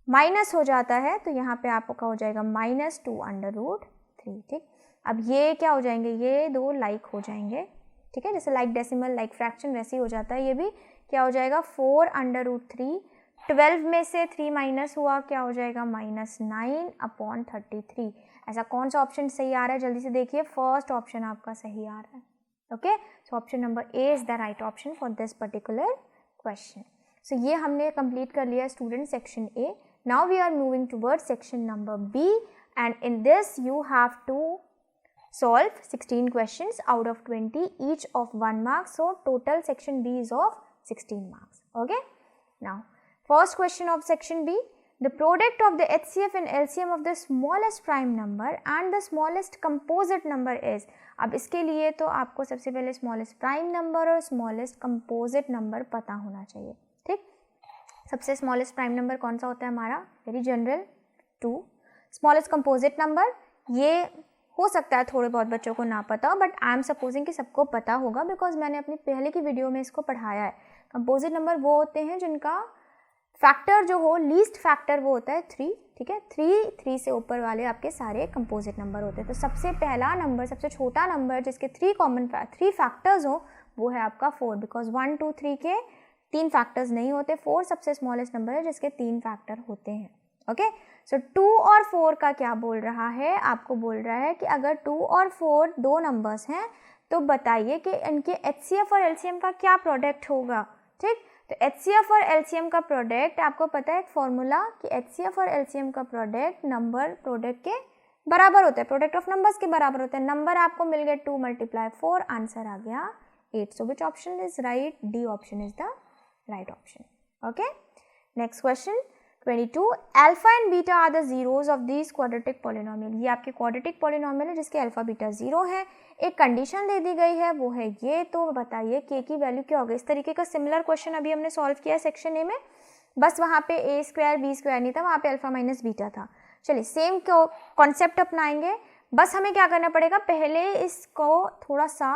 S1: माइनस हो जाता है, तो यहाँ पे आपका हो जाएगा -2 अंडर रूट 3, ठीक। अब ये क्या हो जाएंगे, ये दो लाइक हो जाएंगे, ठीक है, जैसे लाइक डेसिमल लाइक फ्रैक्शन वैसे ही हो जाता है। ये भी क्या हो जाएगा 4 अंडर रूट 3, 12 में से 3 माइनस हुआ, क्या हो जाएगा -9 अपॉन 33। ऐसा कौन सा ऑप्शन सही आ रहा है, जल्दी से देखिए, फर्स्ट ऑप्शन आपका सही आ रहा है। Okay, so option number A is the right option for this particular question. So ये हमने कंप्लीट कर लिया student section A. Now we are moving toward section number B, and in this you have to solve 16 questions out of 20, each of 1 mark. So total section B is of 16 marks. Okay, now first question of section B, the product of the HCF and LCM of the smallest prime number and the smallest composite number is। अब इसके लिए तो आपको सबसे पहले smallest prime number और smallest composite number पता होना चाहिए, ठीक। सबसे smallest prime number कौन सा होता है हमारा, very general 2। smallest composite number, ये हो सकता है थोड़े बहुत बच्चों को ना पता हो, बट आई एम सपोजिंग कि सबको पता होगा, बिकॉज मैंने अपनी पहले की वीडियो में इसको पढ़ाया है। कंपोजिट नंबर वो होते हैं जिनका फैक्टर जो हो, लीस्ट फैक्टर वो होता है 3, ठीक है। 3 से ऊपर वाले आपके सारे कंपोजिट नंबर होते हैं। तो सबसे पहला नंबर, सबसे छोटा नंबर जिसके 3 फैक्टर्स हो, वो है आपका 4, बिकॉज 1 2 3 के 3 फैक्टर्स नहीं होते। 4 सबसे स्मॉलेस्ट नंबर है जिसके 3 फैक्टर होते हैं। ओके, सो 2 और 4 का क्या बोल रहा है, आपको बोल रहा है कि अगर 2 और 4 दो नंबर्स हैं तो बताइए कि इनके HCF और LCM का क्या प्रोडक्ट होगा, ठीक। तो HCF और LCM का प्रोडक्ट आपको पता है एक फॉर्मूला, कि HCF और LCM का प्रोडक्ट नंबर प्रोडक्ट के बराबर होता है, प्रोडक्ट ऑफ नंबर्स के बराबर होता है। नंबर आपको मिल गए 2 × 4, आंसर आ गया 8। So which option is right, D option is the right option. Okay, next question 22, alpha and beta are the zeros of this quadratic polynomial. ये आपके क्वाड्रेटिक पॉलिनोमियल है जिसके अल्फा बीटा 0 है। एक कंडीशन दे दी गई है, वो है ये। तो बताइए के की वैल्यू क्या होगी। इस तरीके का सिमिलर क्वेश्चन अभी हमने सॉल्व किया है सेक्शन ए में, बस वहाँ पे a स्क्वायर b स्क्वायर नहीं था, वहाँ पे अल्फा माइनस बीटा था। चलिए सेम कॉन्सेप्ट अपनाएंगे, बस हमें क्या करना पड़ेगा, पहले इसको थोड़ा सा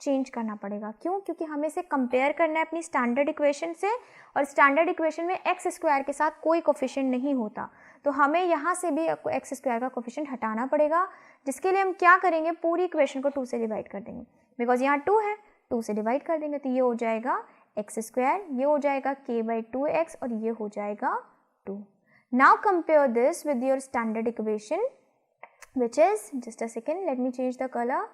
S1: चेंज करना पड़ेगा। क्यों, क्योंकि हमें इसे कंपेयर करना है अपनी स्टैंडर्ड इक्वेशन से, और स्टैंडर्ड इक्वेशन में एक्स स्क्वायर के साथ कोई कोफिशिएंट नहीं होता, तो हमें यहाँ से भी एक्स स्क्वायर का कोफिशिएंट हटाना पड़ेगा, जिसके लिए हम क्या करेंगे, पूरी इक्वेशन को 2 से डिवाइड कर देंगे, बिकॉज यहाँ 2 है, 2 से डिवाइड कर देंगे तो ये हो जाएगा एक्स स्क्वायर, ये हो जाएगा k/2x और ये हो जाएगा 2। Now compare this with your standard equation which is, just a second, let me change the colour,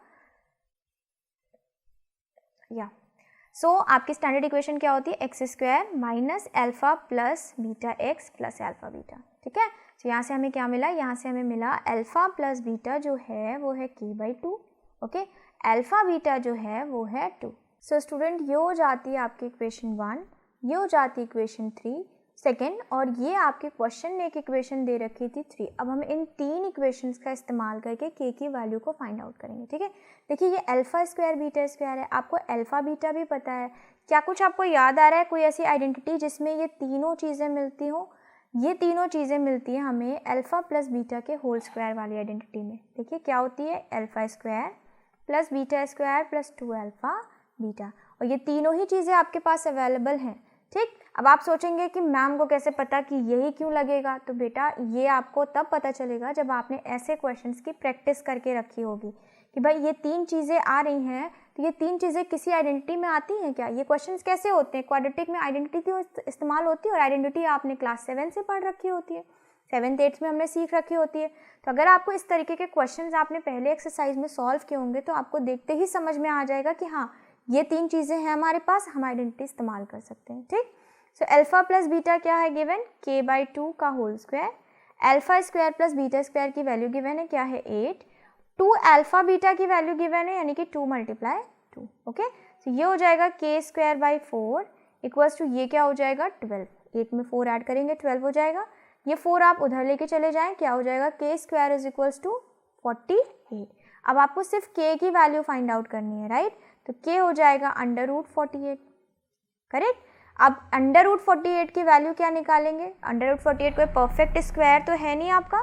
S1: या सो आपकी स्टैंडर्ड इक्वेशन क्या होती है, x square minus alpha plus beta x plus alpha beta, ठीक है। तो यहाँ से हमें क्या मिला, यहाँ से हमें मिला अल्फा प्लस बीटा जो है वो है k/2, ओके, अल्फा बीटा जो है वो है 2। सो स्टूडेंट ये हो जाती है आपकी इक्वेशन 1, ये हो जाती है इक्वेशन 3 सेकेंड, और ये आपके क्वेश्चन में एक इक्वेशन दे रखी थी 3। अब हम इन 3 इक्वेशंस का इस्तेमाल करके k की वैल्यू को फाइंड आउट करेंगे, ठीक है। देखिए ये अल्फा स्क्वायर बीटा स्क्वायर है, आपको अल्फा बीटा भी पता है। क्या कुछ आपको याद आ रहा है, कोई ऐसी आइडेंटिटी जिसमें ये तीनों चीज़ें मिलती हों? ये तीनों चीज़ें मिलती हैं हमें अल्फा प्लस बीटा के होल स्क्वायर वाली आइडेंटिटी में। देखिए क्या होती है, alpha square plus beta square plus 2 alpha beta, और ये तीनों ही चीज़ें आपके पास अवेलेबल हैं, ठीक। अब आप सोचेंगे कि मैम को कैसे पता कि यही क्यों लगेगा, तो बेटा ये आपको तब पता चलेगा जब आपने ऐसे क्वेश्चंस की प्रैक्टिस करके रखी होगी कि भाई ये 3 चीज़ें आ रही हैं, तो ये 3 चीज़ें किसी आइडेंटिटी में आती हैं क्या? ये क्वेश्चंस कैसे होते हैं? क्वाड्रेटिक में आइडेंटिटी इस्तेमाल होती है, और आइडेंटिटी आपने क्लास 7 से पढ़ रखी होती है, 7th 8th में हमने सीख रखी होती है। तो अगर आपको इस तरीके के क्वेश्चंस आपने पहले एक्सरसाइज में सॉल्व किए होंगे तो आपको देखते ही समझ में आ जाएगा कि हाँ, ये 3 चीज़ें हैं हमारे पास, हम आइडेंटिटी इस्तेमाल कर सकते हैं। ठीक, सो अल्फा प्लस बीटा क्या है गिवन? k/2 का whole square. Alpha square plus beta square की वैल्यू गिवन है, क्या है? 8। 2 अल्फा बीटा की वैल्यू गिवन है, यानी कि 2 × 2। ओके, तो ये हो जाएगा k²/4 इक्वल्स टू ये क्या हो जाएगा? 12। 8 में 4 ऐड करेंगे 12 हो जाएगा। ये 4 आप उधर लेके चले जाएं, क्या हो जाएगा? k² = 48। अब आपको सिर्फ k की वैल्यू फाइंड आउट करनी है, राइट? तो k हो जाएगा √48, करेक्ट। अब √48 की वैल्यू क्या निकालेंगे? √48 कोई परफेक्ट स्क्वायर तो है नहीं आपका,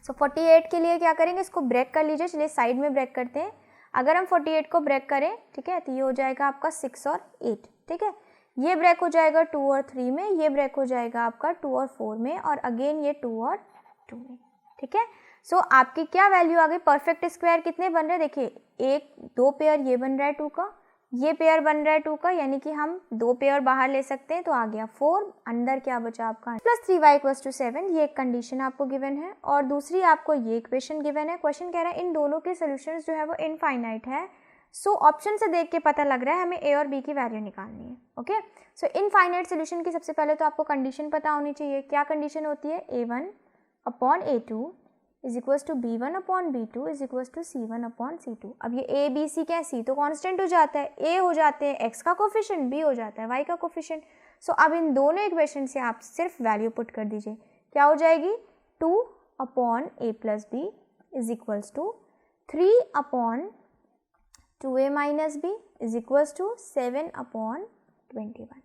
S1: सो 48 के लिए क्या करेंगे? इसको ब्रेक कर लीजिए, चलिए साइड में ब्रेक करते हैं। अगर हम 48 को ब्रेक करें, ठीक है, तो ये हो जाएगा आपका 6 और 8, ठीक है। ये ब्रेक हो जाएगा 2 और 3 में, ये ब्रेक हो जाएगा आपका 2 और 4 में, और अगेन ये 2 और 2 में, ठीक है। सो आपकी क्या वैल्यू आ गई? परफेक्ट स्क्वायर कितने बन रहे हैं? देखिए, 2 पेयर ये बन रहा है 2 का, ये पेयर बन रहा है 2 का, यानी कि हम 2 पेयर बाहर ले सकते हैं, तो आ गया 4। अंदर क्या बचा आपका? +3y = 7। ये एक कंडीशन आपको गिवन है, और दूसरी आपको ये इक्वेशन गिवन है। क्वेश्चन कह रहा है इन दोनों के सोल्यूशंस जो है वो इनफाइनाइट है। सो ऑप्शन से देख के पता लग रहा है हमें a और b की वैल्यू निकालनी है। ओके, सो इनफाइनाइट सोल्यूशन की सबसे पहले तो आपको कंडीशन पता होनी चाहिए। क्या कंडीशन होती है? a1/a2 = b1/b2 = c1/c2। अब ये a b c क्या है? c तो कांस्टेंट हो जाता है, a हो जाते हैं x का कोफिशिएंट, b हो जाता है y का कोफिशिएंट। सो अब इन दोनों इक्वेशन से आप सिर्फ वैल्यू पुट कर दीजिए, क्या हो जाएगी? 2/a + b = 3/2a - b = 7/21।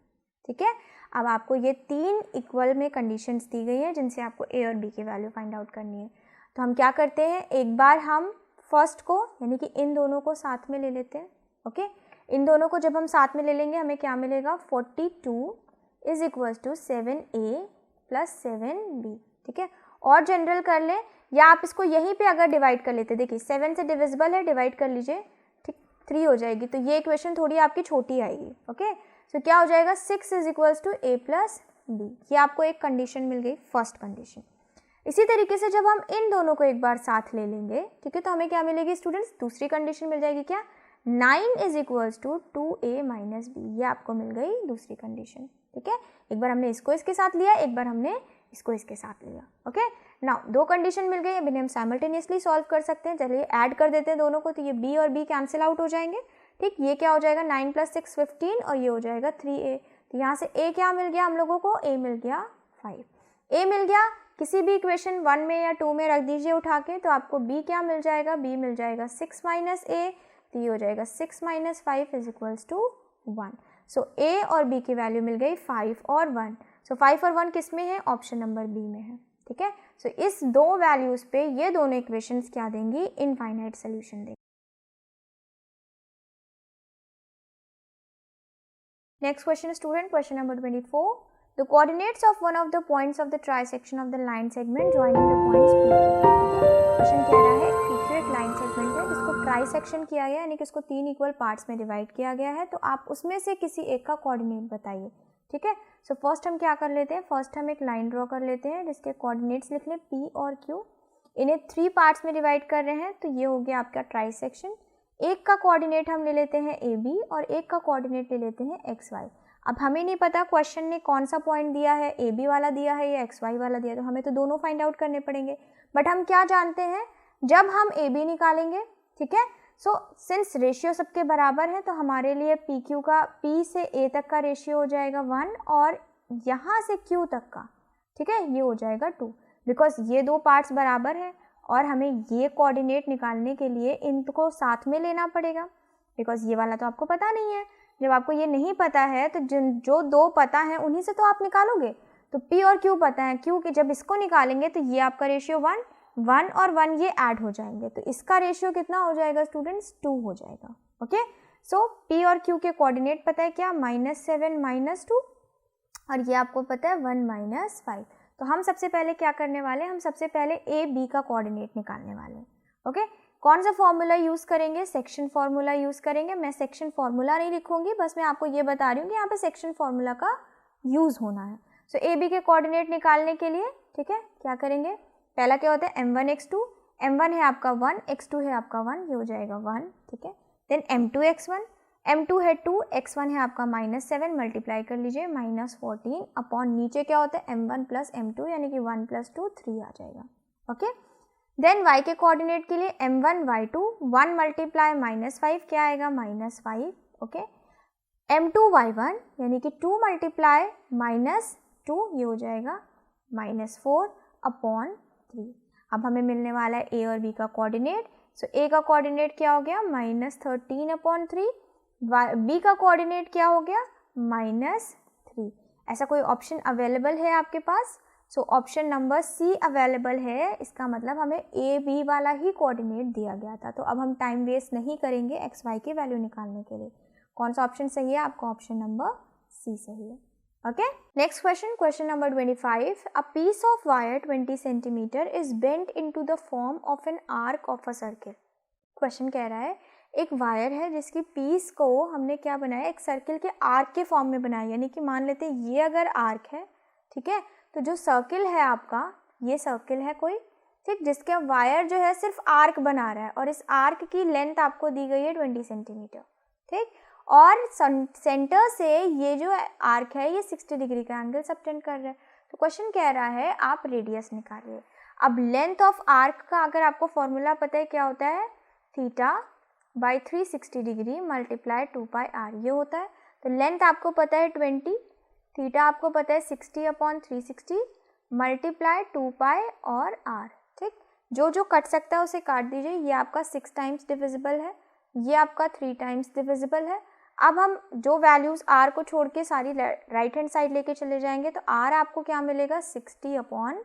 S1: ठीक है। अब आपको ये 3 इक्वल में कंडीशंस दी गई हैं जिनसे आपको a और b की वैल्यू फाइंड आउट करनी है। तो हम क्या करते हैं, एक बार हम फर्स्ट को यानी कि इन दोनों को साथ में ले लेते हैं। ओके, इन दोनों को जब हम साथ में ले लेंगे हमें क्या मिलेगा? 42 = 7a + 7b। ठीक है, और जनरल कर लें, या आप इसको यहीं पे अगर डिवाइड कर लेते, देखिए 7 से डिविजिबल है, डिवाइड कर लीजिए, ठीक, 3 हो जाएगी, तो ये इक्वेशन थोड़ी आपकी छोटी आएगी। ओके, तो क्या हो जाएगा? 6 = a + b। ये आपको एक कंडीशन मिल गई, फर्स्ट कंडीशन। इसी तरीके से जब हम इन दोनों को एक बार साथ ले लेंगे, ठीक है, तो हमें क्या मिलेगी स्टूडेंट्स? दूसरी कंडीशन मिल जाएगी, क्या? 9 = 2a - b। ये आपको मिल गई दूसरी कंडीशन। ठीक है, एक बार हमने इसको इसके साथ लिया, एक बार हमने इसको इसके साथ लिया। ओके, नाउ 2 कंडीशन मिल गई, अब इन्हें हम साइमल्टेनियसली सॉल्व कर सकते हैं। चलिए ऐड कर देते हैं दोनों को, तो ये b और b कैंसिल आउट हो जाएंगे। ठीक, ये क्या हो जाएगा? 9 + 6 15, और ये हो जाएगा 3a। तो यहाँ से a क्या मिल गया हम लोगों को? a मिल गया 5। a मिल गया, किसी भी इक्वेशन 1 में या 2 में रख दीजिए उठा के, तो आपको b क्या मिल जाएगा? b मिल जाएगा 6 - a, तो ये हो जाएगा 6 - 5 = 1। सो a और b की वैल्यू मिल गई 5 और 1। सो 5 और 1 किस में है? ऑप्शन नंबर बी में है। ठीक है, सो इस 2 वैल्यूज पे ये दोनों इक्वेशंस क्या देंगी? इनफाइनाइट सोल्यूशन देंगी। Next question student, question number 24. The coordinates of one of the points of the trisection of the line segment joining the points P Q. Question कह रहा है PQ एक लाइन सेगमेंट है जिसको trisection किया गया, यानी कि इसको 3 इक्वल पार्ट्स में डिवाइड किया गया है, तो आप उसमें से किसी एक का कोऑर्डिनेट बताइए। ठीक है, सो फर्स्ट हम क्या कर लेते हैं? फर्स्ट हम एक लाइन ड्रॉ कर लेते हैं जिसके कोऑर्डिनेट्स लिख लें P और Q। इन्हें 3 पार्ट्स में डिवाइड कर रहे हैं, तो ये हो गया आपका ट्राइसेक्शन। एक का कोऑर्डिनेट हम ले लेते हैं AB और एक का कोऑर्डिनेट ले लेते हैं XY। अब हमें नहीं पता क्वेश्चन ने कौन सा पॉइंट दिया है, AB वाला दिया है या XY वाला दिया है, तो हमें तो दोनों फाइंड आउट करने पड़ेंगे। बट हम क्या जानते हैं, जब हम AB निकालेंगे, ठीक है, सो सिंस रेशियो सबके बराबर है तो हमारे लिए PQ का P से A तक का रेशियो हो जाएगा 1 और यहाँ से Q तक का, ठीक है, ये हो जाएगा 2, बिकॉज ये 2 पार्ट्स बराबर हैं और हमें ये कोऑर्डिनेट निकालने के लिए इनको साथ में लेना पड़ेगा, बिकॉज ये वाला तो आपको पता नहीं है। जब आपको ये नहीं पता है तो जो 2 पता है उन्हीं से तो आप निकालोगे। तो P और Q पता है, Q के जब इसको निकालेंगे तो ये आपका रेशियो 1 और 1 ये ऐड हो जाएंगे, तो इसका रेशियो कितना हो जाएगा स्टूडेंट्स? 2 हो जाएगा। ओके, सो P और Q के कोऑर्डिनेट पता है क्या? -7 - 2, और ये आपको पता है 1 - 5। तो हम सबसे पहले क्या करने वाले हैं? हम सबसे पहले A B का कोऑर्डिनेट निकालने वाले हैं। ओके, कौन सा फॉर्मूला यूज़ करेंगे? सेक्शन फार्मूला यूज़ करेंगे। मैं सेक्शन फार्मूला नहीं लिखूंगी, बस मैं आपको ये बता रही हूँ कि यहाँ पे सेक्शन फार्मूला का यूज़ होना है। सो ए बी के कोऑर्डिनेट निकालने के लिए, ठीक है, क्या करेंगे? पहला क्या होता है? m1 x2, m1 है आपका 1, x2 है आपका 1, ये हो जाएगा 1, ठीक है। देन m2 x1, m2 है 2, x1 है आपका -7, मल्टीप्लाई कर लीजिए -14 अपॉन नीचे क्या होता है? m1 प्लस m2 यानी कि 1 प्लस 2 3 आ जाएगा, ओके। देन y के कोऑर्डिनेट के लिए m1 y2, 1 मल्टीप्लाई -5 क्या आएगा? -5, ओके। m2 y1 यानी कि 2 मल्टीप्लाई -2 ये हो जाएगा -4 अपॉन 3। अब हमें मिलने वाला है a और b का कोऑर्डिनेट। सो a का कोऑर्डिनेट क्या हो गया? -13 अपॉन 3, b का कोऑर्डिनेट क्या हो गया? -3। ऐसा कोई ऑप्शन अवेलेबल है आपके पास? So option number C available है। इसका मतलब हमें ए बी वाला ही कोऑर्डिनेट दिया गया था। तो अब हम टाइम वेस्ट नहीं करेंगे एक्स वाई की वैल्यू निकालने के लिए। कौन सा ऑप्शन सही है? आपका ऑप्शन नंबर सी सही है, okay. Next question, question number 25। A piece of wire 20 centimetre is bent into the form of an arc of a circle. Question कह रहा है एक वायर है जिसकी पीस को हमने क्या बनाया? एक सर्किल के आर्क के फॉर्म में बनाया। यानी कि मान लेते हैं ये अगर आर्क है, ठीक है, तो जो सर्किल है आपका, ये सर्किल है कोई, ठीक, जिसका वायर जो है सिर्फ आर्क बना रहा है और इस आर्क की लेंथ आपको दी गई है 20 सेंटीमीटर, ठीक, और सेंटर से ये जो आर्क है ये 60 डिग्री का एंगल सबटेंड कर रहा है। तो क्वेश्चन कह रहा है आप रेडियस निकालिए। अब लेंथ ऑफ आर्क का अगर आपको फॉर्मूला पता है क्या होता है? Theta by 360 degree multiply 2πr ये होता है। तो लेंथ आपको पता है 20, थीटा आपको पता है 60 अपॉन 360 मल्टीप्लाई 2π और r, ठीक। जो जो कट सकता है उसे काट दीजिए। ये आपका 6 टाइम्स डिविजिबल है, ये आपका 3 टाइम्स डिविजिबल है। अब हम जो वैल्यूज़ r को छोड़ के सारी राइट हैंड साइड लेके चले जाएंगे तो r आपको क्या मिलेगा? 60 upon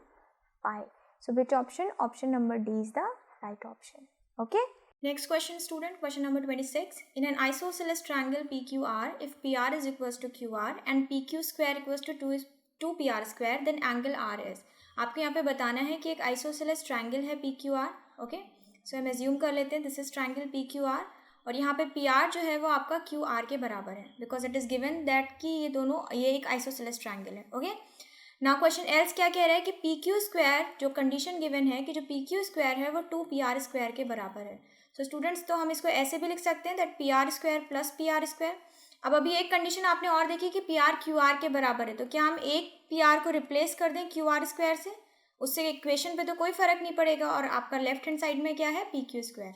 S1: π। So which option? Option number D is the right option, okay.
S2: Next question, student. Question number 26. In an isosceles triangle PQR, if PR is equals to QR and PQ square equals to 2PR square, then angle R is. आपको यहाँ पे बताना है कि एक isosceles triangle है PQR, okay. सो हम assume कर लेते हैं दिस इज ट्राइंगल PQR और यहाँ पे PR जो है वो आपका QR के बराबर है because it is given that कि ये एक isosceles triangle है, ओके। नाउ क्वेश्चन एल्स क्या कह रहा है कि PQ स्क्वायर, जो कंडीशन गिवन है कि जो PQ स्क्वायर है वो 2PR स्क्वायर के बराबर है। सो स्टूडेंट्स, तो हम इसको ऐसे भी लिख सकते हैं that PR square plus PR square. अब अभी एक कंडीशन आपने और देखी कि PR QR के बराबर है, तो क्या हम एक PR को रिप्लेस कर दें QR स्क्वायर से? उससे इक्वेशन पे तो कोई फर्क नहीं पड़ेगा और आपका लेफ्ट हैंड साइड में क्या है? PQ square,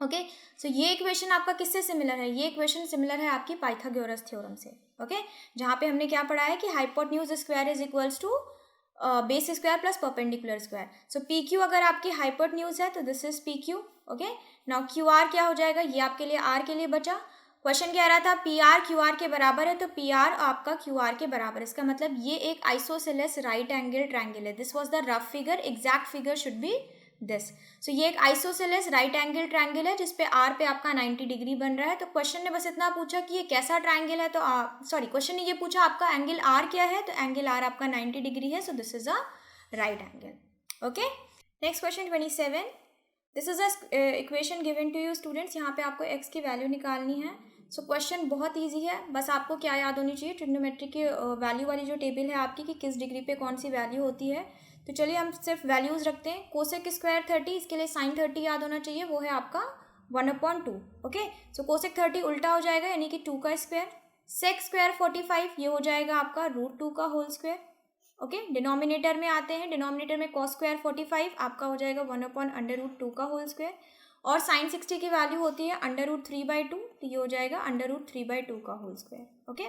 S2: okay. सो ये इक्वेशन आपका किससे सिमिलर है? ये इक्वेशन सिमिलर है आपकी पाइथागोरस थ्योरम से, ओके। जहाँ पे हमने क्या पढ़ा है कि hypotenuse square is equals to base square plus perpendicular square. So PQ अगर आपकी हाइपोटेन्यूज है तो this is PQ, okay. Now QR क्या हो जाएगा? ये आपके लिए R के लिए बचा। क्वेश्चन कह रहा था PR QR के बराबर है, तो PR आपका QR के बराबर है। इसका मतलब ये एक आइसोसेलेस राइट एंगल ट्रायंगल है। This was the rough figure, exact figure should be this. So ये एक आइसोसेलेस राइट एंगल ट्रायंगल है जिसपे R पे आपका 90 डिग्री बन रहा है। तो क्वेश्चन ने बस इतना पूछा कि ये कैसा ट्रायंगल है, तो क्वेश्चन ने ये पूछा आपका एंगल R क्या है, तो एंगल R आपका 90 डिग्री है। So this is a right angle, okay. Next question 27। This is a equation given to you students. यहाँ पे आपको x की वैल्यू निकालनी है। सो क्वेश्चन बहुत ईजी है, बस आपको क्या याद होनी चाहिए? ट्रिग्नोमेट्री की वैल्यू वाली जो टेबल है आपकी कि किस डिग्री पे कौन सी वैल्यू होती है। तो चलिए हम सिर्फ वैल्यूज़ रखते हैं। कोसेक स्क्वायर 30, इसके लिए साइन 30 याद होना चाहिए, वो है आपका 1/2, ओके। सो कोसेक 30 उल्टा हो जाएगा यानी कि 2 का स्क्वायर। सेक स्क्वायर 45 ये हो जाएगा आपका √2 का होल स्क्वायर, ओके। डिनोमिनेटर में आते हैं, डिनोमिनेटर में कॉस स्क्वायर 45 आपका हो जाएगा 1/√2 का होल स्क्वायर। और साइन 60 की वैल्यू होती है √3/2, तो ये हो जाएगा √3/2 का whole square, okay.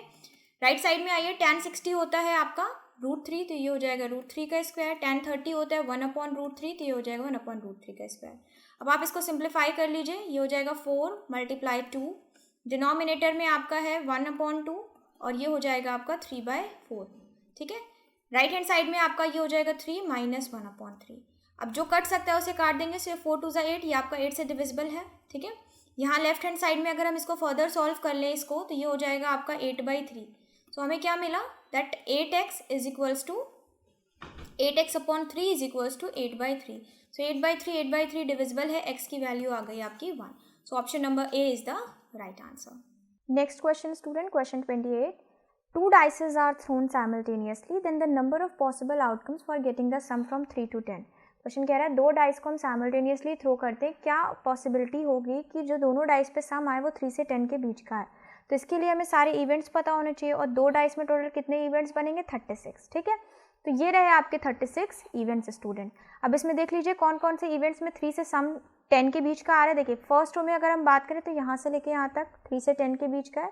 S2: Right side में आइए, tan 60 होता है आपका √3, तो ये हो जाएगा √3 का स्क्वायर। tan 30 होता है 1/√3, तो ये हो जाएगा 1/√3 का स्क्वायर। अब आप इसको सिंप्लीफाई कर लीजिए, ये हो जाएगा 4 × 2। डिनोमिनेटर में आपका है 1/2 और ये हो जाएगा आपका 3/4, ठीक है। राइट हैंड साइड में आपका ये हो जाएगा 3 - 1/3। अब जो कट सकता है उसे काट देंगे। सो 4 × 2 = 8, ये आपका 8 से डिविजिबल है, ठीक है। यहाँ लेफ्ट हैंड साइड में अगर हम इसको फर्दर सॉल्व कर लें इसको, तो ये हो जाएगा आपका 8/3। सो हमें क्या मिला? That 8x is equals to 8x/3 is equals to 8/3. So 8/3 divisible है, x की वैल्यू आ गई आपकी 1. So option number A is the right answer.
S1: Next question student, question 28. Two dices are thrown simultaneously, then the number of possible outcomes for getting the sum from 3 to 10. Question कह रहा है दो dice को हम simultaneously throw करते हैं, क्या possibility होगी कि जो दोनों डाइस पे सम आए वो 3 से 10 के बीच का है. तो इसके लिए हमें सारे इवेंट्स पता होने चाहिए और दो डाइस में टोटल कितने इवेंट्स बनेंगे 36. ठीक है, तो ये रहे आपके 36 इवेंट्स स्टूडेंट. अब इसमें देख लीजिए कौन कौन से इवेंट्स में 3 से सम 10 के बीच का आ रहा है. देखिए फर्स्ट रो में अगर हम बात करें तो यहाँ से लेके यहाँ तक 3 से 10 के बीच का है.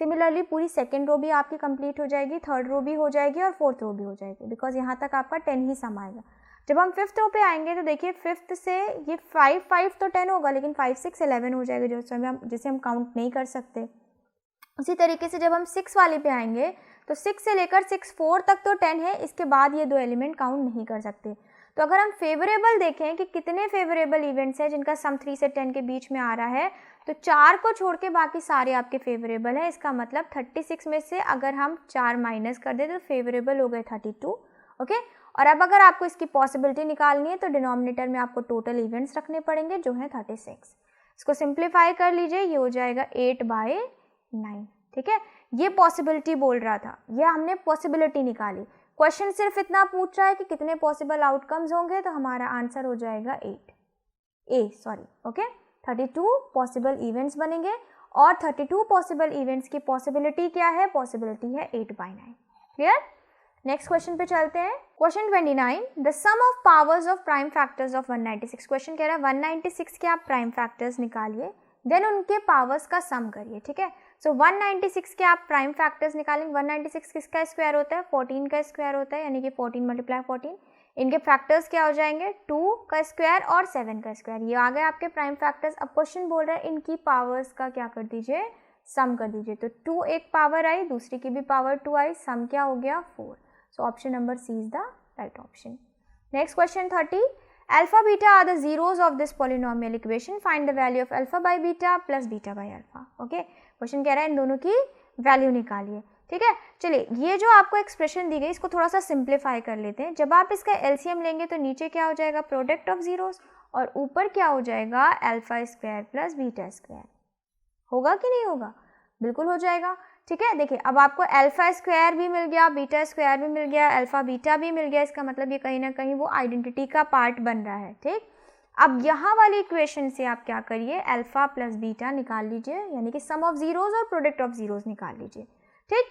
S1: सिमिलरली पूरी सेकंड रो भी आपकी कंप्लीट हो जाएगी, थर्ड रो भी हो जाएगी और फोर्थ रो भी हो जाएगी, बिकॉज यहाँ तक आपका 10 ही सम आएगा. जब हम फिफ्थ रो पे आएंगे तो देखिए फिफ्थ से ये 5 तो 10 होगा, लेकिन 5 6 11 हो जाएगा जिसे हम काउंट नहीं कर सकते. उसी तरीके से जब हम 6 वाले पे आएंगे तो 6 से लेकर 6 4 तक तो 10 है, इसके बाद ये दो एलिमेंट काउंट नहीं कर सकते. तो अगर हम फेवरेबल देखें कि कितने फेवरेबल इवेंट्स हैं जिनका सम 3 से 10 के बीच में आ रहा है, तो 4 को छोड़ के बाकी सारे आपके फेवरेबल हैं. इसका मतलब 36 में से अगर हम 4 माइनस कर दें तो फेवरेबल हो गए 32. ओके, और अब अगर आपको इसकी पॉसिबिलिटी निकालनी है तो डिनोमिनेटर में आपको टोटल इवेंट्स रखने पड़ेंगे जो हैं 36. इसको सिंप्लीफाई कर लीजिए, ये हो जाएगा 8/9. ठीक है, ये पॉसिबिलिटी बोल रहा था, ये हमने पॉसिबिलिटी निकाली. क्वेश्चन सिर्फ इतना पूछ रहा है कि कितने पॉसिबल आउटकम्स होंगे, तो हमारा आंसर हो जाएगा 8. 32 पॉसिबल इवेंट्स बनेंगे और 32 पॉसिबल इवेंट्स की पॉसिबिलिटी क्या है, पॉसिबिलिटी है 8/9. क्लियर. नेक्स्ट क्वेश्चन पे चलते हैं. Question 29. The sum of powers of prime factors of 196. Question कह रहा है 196 के आप प्राइम फैक्टर्स निकालिए, देन उनके पावर्स का सम करिए. ठीक है, सो 196 के आप प्राइम फैक्टर्स निकालेंगे. 196 किसका स्क्वायर होता है, 14 का स्क्वायर होता है, यानी कि 14 × 14. इनके फैक्टर्स क्या हो जाएंगे, 2 का स्क्वायर और 7 का स्क्वायर. ये आ गए आपके प्राइम फैक्टर्स. अब क्वेश्चन बोल रहा है इनकी पावर्स का क्या कर दीजिए, सम कर दीजिए. तो 2 एक पावर आई, दूसरी की भी पावर 2 आई, सम क्या हो गया 4. So option number C is the right option. Next question 30. Alpha beta are the zeros of this polynomial equation. Find the value of alpha by beta plus beta by alpha. Okay, question कह रहा है इन दोनों की value निकालिए. ठीक है, चलिए ये जो आपको एक्सप्रेशन दी गई इसको थोड़ा सा सिंप्लीफाई कर लेते हैं. जब आप इसका एलसीएम लेंगे तो नीचे क्या हो जाएगा, प्रोडक्ट ऑफ जीरोस, और ऊपर क्या हो जाएगा, alpha square plus beta square. होगा कि नहीं होगा, बिल्कुल हो जाएगा. ठीक है, देखिए अब आपको अल्फा स्क्वायर भी मिल गया, बीटा स्क्वायर भी मिल गया, अल्फा बीटा भी मिल गया. इसका मतलब ये कहीं ना कहीं वो आइडेंटिटी का पार्ट बन रहा है. ठीक, अब यहाँ वाली इक्वेशन से आप क्या करिए, अल्फा प्लस बीटा निकाल लीजिए, यानी कि सम ऑफ जीरोज और प्रोडक्ट ऑफ जीरोज निकाल लीजिए. ठीक,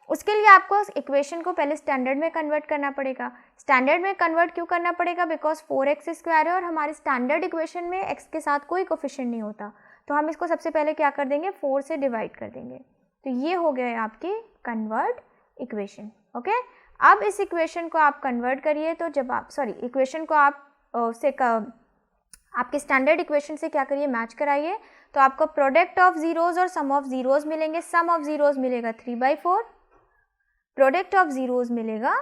S1: उसके लिए आपको इक्वेशन को पहले स्टैंडर्ड में कन्वर्ट करना पड़ेगा. स्टैंडर्ड में कन्वर्ट क्यों करना पड़ेगा, बिकॉज 4x स्क्वायर है और हमारी स्टैंडर्ड इक्वेशन में x के साथ कोई कोफिशिएंट नहीं होता. तो हम इसको सबसे पहले क्या कर देंगे, 4 से डिवाइड कर देंगे. तो ये हो गया आपकी कन्वर्ट इक्वेशन. ओके, अब इस इक्वेशन को आप कन्वर्ट करिए. तो जब आप इक्वेशन को आप आपके स्टैंडर्ड इक्वेशन से क्या करिए, मैच कराइए. तो आपको प्रोडक्ट ऑफ जीरोज और सम ऑफ जीरोज मिलेंगे. सम ऑफ जीरोज मिलेगा 3/4, प्रोडक्ट ऑफ जीरोज मिलेगा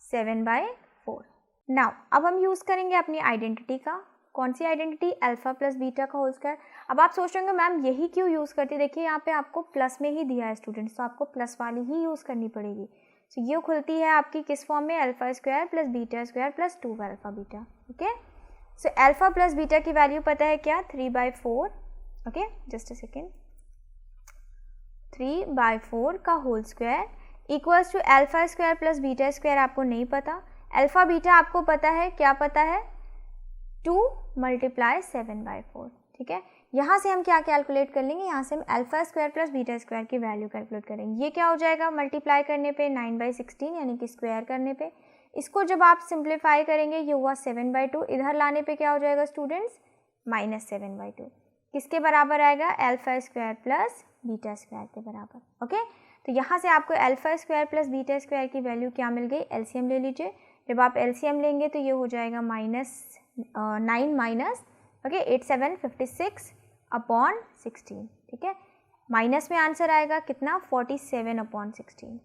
S1: 7/4. नाउ अब हम यूज़ करेंगे अपनी आइडेंटिटी का. कौन सी आइडेंटिटी, अल्फा प्लस बीटा का होल स्क्वायर. अब आप सोच रहे होंगे मैम यही क्यों यूज़ करती है, देखिए यहाँ पे आपको प्लस में ही दिया है स्टूडेंट्स, तो आपको प्लस वाली ही यूज़ करनी पड़ेगी. सो ये खुलती है आपकी किस फॉर्म में, alpha square plus beta square plus 2 alpha beta. Okay, so alpha plus beta की वैल्यू पता है क्या, 3/4. ओके, जस्ट अ सेकेंड, 3/4 का whole square equals to alpha square plus beta square. आपको नहीं पता, अल्फा बीटा आपको पता है, क्या पता है, 2 × 7/4. ठीक है, यहाँ से हम क्या कैलकुलेट कर लेंगे, यहाँ से हम alpha square plus beta square की वैल्यू कैलकुलेट करेंगे. ये क्या हो जाएगा, मल्टीप्लाई करने पे 9/16 यानी कि स्क्वायर करने पे. इसको जब आप सिंप्लीफाई करेंगे ये हुआ 7/2. इधर लाने पे क्या हो जाएगा स्टूडेंट्स, -7/2. किसके बराबर आएगा, alpha square plus beta square के बराबर. ओके, तो यहाँ से आपको alpha square plus beta square की वैल्यू क्या मिल गई, एलसीएम ले लीजिए. जब आप एलसीएम लेंगे तो ये हो जाएगा -8 7 56/16. ठीक है, माइनस में आंसर आएगा कितना, 47/16.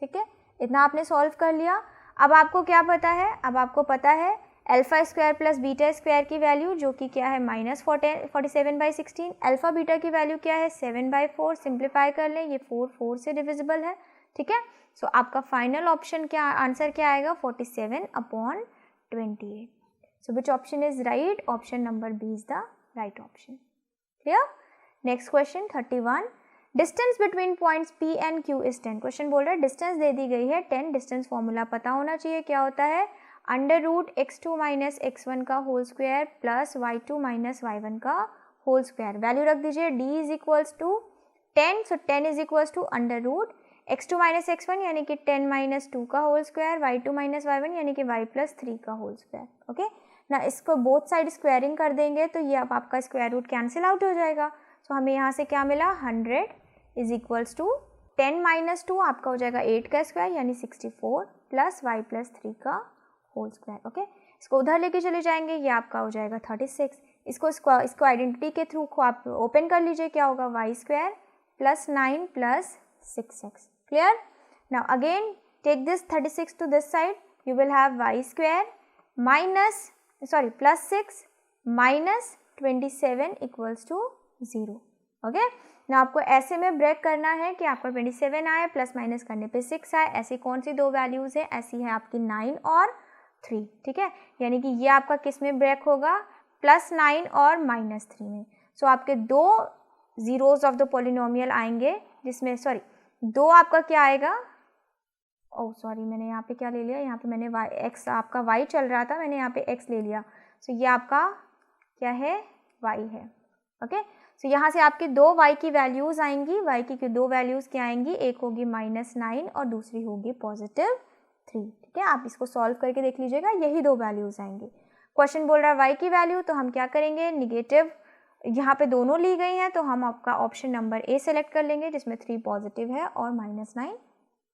S1: ठीक है, इतना आपने सॉल्व कर लिया. अब आपको क्या पता है, अब आपको पता है alpha square plus beta square की वैल्यू जो कि क्या है, -47/16. अल्फा बीटा की वैल्यू क्या है, 7/4. सिंप्लीफाई कर लें, ये 4 से डिविजिबल है, ठीक है। सो आपका फाइनल ऑप्शन क्या आंसर क्या आएगा 47/28. So which option is right? Option number B is the right option. Clear? Next question 31. Distance between points P and Q is 10. Question बोल रहा है डिस्टेंस दे दी गई है 10. डिस्टेंस फॉर्मूला पता होना चाहिए, क्या होता है? √x2 - x1 का whole square plus y2 - y1 का होल स्क्वायर। वैल्यू रख दीजिए d is equals to 10. So 10 is equals to √x2 - x1 यानी कि 10 - 2 का होल स्क्वायर, y2 - y1 यानी कि y + 3 का होल स्क्वायर। ओके ना, इसको बोथ साइड स्क्वायरिंग कर देंगे तो ये अब आपका स्क्वायर रूट कैंसिल आउट हो जाएगा। सो हमें यहाँ से क्या मिला 100 इज इक्वल्स टू 10 - 2 आपका हो जाएगा 8 का स्क्वायर यानी 64 प्लस y + 3 का होल स्क्वायर। ओके, इसको उधर लेके चले जाएंगे, ये आपका हो जाएगा 36। इसको आइडेंटिटी के थ्रू आप ओपन कर लीजिए, क्या होगा y² + 9 + 6x। Clear? Now again take this 36 to this side, you will have y² +6 - 27 equals to 0। Okay ना, आपको ऐसे में ब्रेक करना है कि आपका 27 आए, प्लस माइनस करने पे 6 आए। ऐसी कौन सी दो वैल्यूज़ है? ऐसी है आपकी 9 और 3। ठीक है, यानी कि ये आपका किस में ब्रेक होगा? +9 और -3 में। सो आपके दो जीरोज ऑफ द पॉलिनोमियल आएंगे, जिसमें दो आपका क्या आएगा? मैंने यहाँ पे क्या ले लिया? यहाँ पे मैंने x आपका y चल रहा था, मैंने यहाँ पे x ले लिया। सो ये आपका क्या है? y है। ओके, सो यहाँ से आपके दो y की वैल्यूज़ आएंगी। y की दो वैल्यूज़ क्या आएंगी? एक होगी -9 और दूसरी होगी +3। ठीक है, आप इसको सॉल्व करके देख लीजिएगा, यही दो वैल्यूज़ आएंगी। क्वेश्चन बोल रहा है y की वैल्यू, तो हम क्या करेंगे? निगेटिव यहाँ पे दोनों ली गई हैं, तो हम आपका ऑप्शन नंबर ए सेलेक्ट कर लेंगे, जिसमें 3 पॉजिटिव है और -9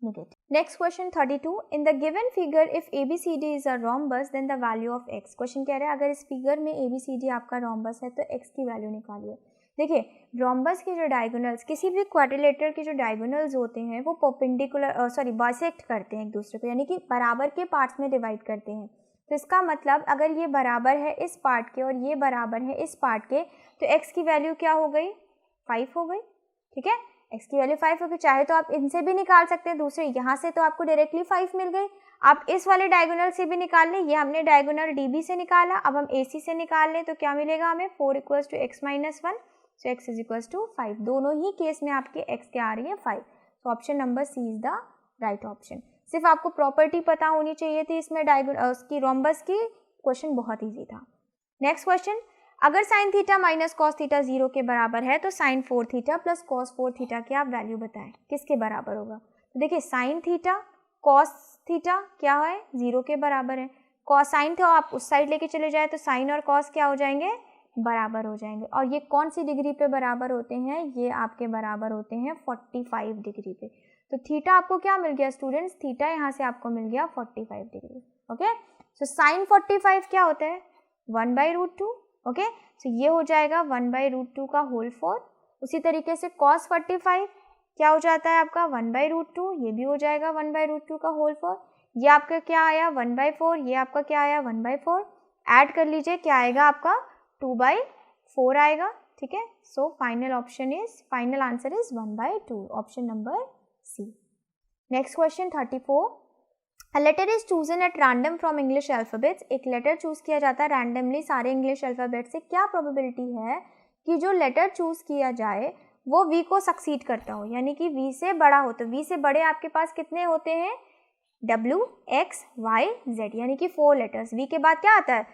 S1: negative. Next question 32. In the given figure if ABCD is a rhombus then the value of x. Question कह रहा है अगर इस फिगर में ABCD आपका रोम्बस है तो x की वैल्यू निकालिए। देखिए, रोम्बस के जो डायगोनल्स, किसी भी क्वाड्रिलेटरल के जो डायगोनल्स होते हैं वो परपेंडिकुलर बाइसेक्ट करते हैं एक दूसरे को, यानी कि बराबर के पार्ट्स में डिवाइड करते हैं। तो इसका मतलब अगर ये बराबर है इस पार्ट के और ये बराबर है इस पार्ट के, तो x की वैल्यू क्या हो गई? 5 हो गई। ठीक है, x की वैल्यू 5 होगी। चाहे तो आप इनसे भी निकाल सकते हैं, दूसरे यहाँ से तो आपको डायरेक्टली 5 मिल गई। आप इस वाले डायगोनल से भी निकाल लें, ये हमने डायगोनल DB से निकाला, अब हम AC से निकाल लें तो क्या मिलेगा हमें? 4 = x - 1, सो x = 5। दोनों ही केस में आपके x क्या आ रही है? 5। तो option number C is the right option. सिर्फ आपको प्रॉपर्टी पता होनी चाहिए थी इसमें उसकी रोम्बस की। क्वेश्चन बहुत ईजी था। नेक्स्ट क्वेश्चन, अगर sin थीटा - cos थीटा 0 के बराबर है तो sin 4 थीटा + cos 4 थीटा की आप वैल्यू बताएं, किसके बराबर होगा? तो देखिए, sin थीटा cos थीटा क्या है? 0 के बराबर है। sin तो आप उस साइड लेके चले जाए तो sin और cos क्या हो जाएंगे? बराबर हो जाएंगे। और ये कौन सी डिग्री पे बराबर होते हैं? ये आपके बराबर होते हैं 45 डिग्री पे। तो थीटा आपको क्या मिल गया स्टूडेंट्स? थीटा यहाँ से आपको मिल गया 45 डिग्री। ओके, सो sin 45 क्या होता है? 1/√2। ओके, सो ये हो जाएगा 1/√2 का होल 4। उसी तरीके से cos 45 क्या हो जाता है आपका? 1/√2, ये भी हो जाएगा 1/√2 का होल 4। ये आपका क्या आया? 1/4, ये आपका क्या आया? 1/4। ऐड कर लीजिए, क्या आएगा आपका? 2/4 आएगा। ठीक है, so final answer is 1/2, option number C. Next question 34. A letter is chosen at random from English alphabets. एक लेटर चूज किया जाता है रैंडमली सारे इंग्लिश अल्फ़ाबेट से। क्या प्रोबेबिलिटी है कि जो लेटर चूज किया जाए वो V को सक्सीड करता हो, यानी कि V से बड़ा हो? तो V से बड़े आपके पास कितने होते हैं? W, X, Y, Z, यानी कि 4 लेटर्स। V के बाद क्या आता है?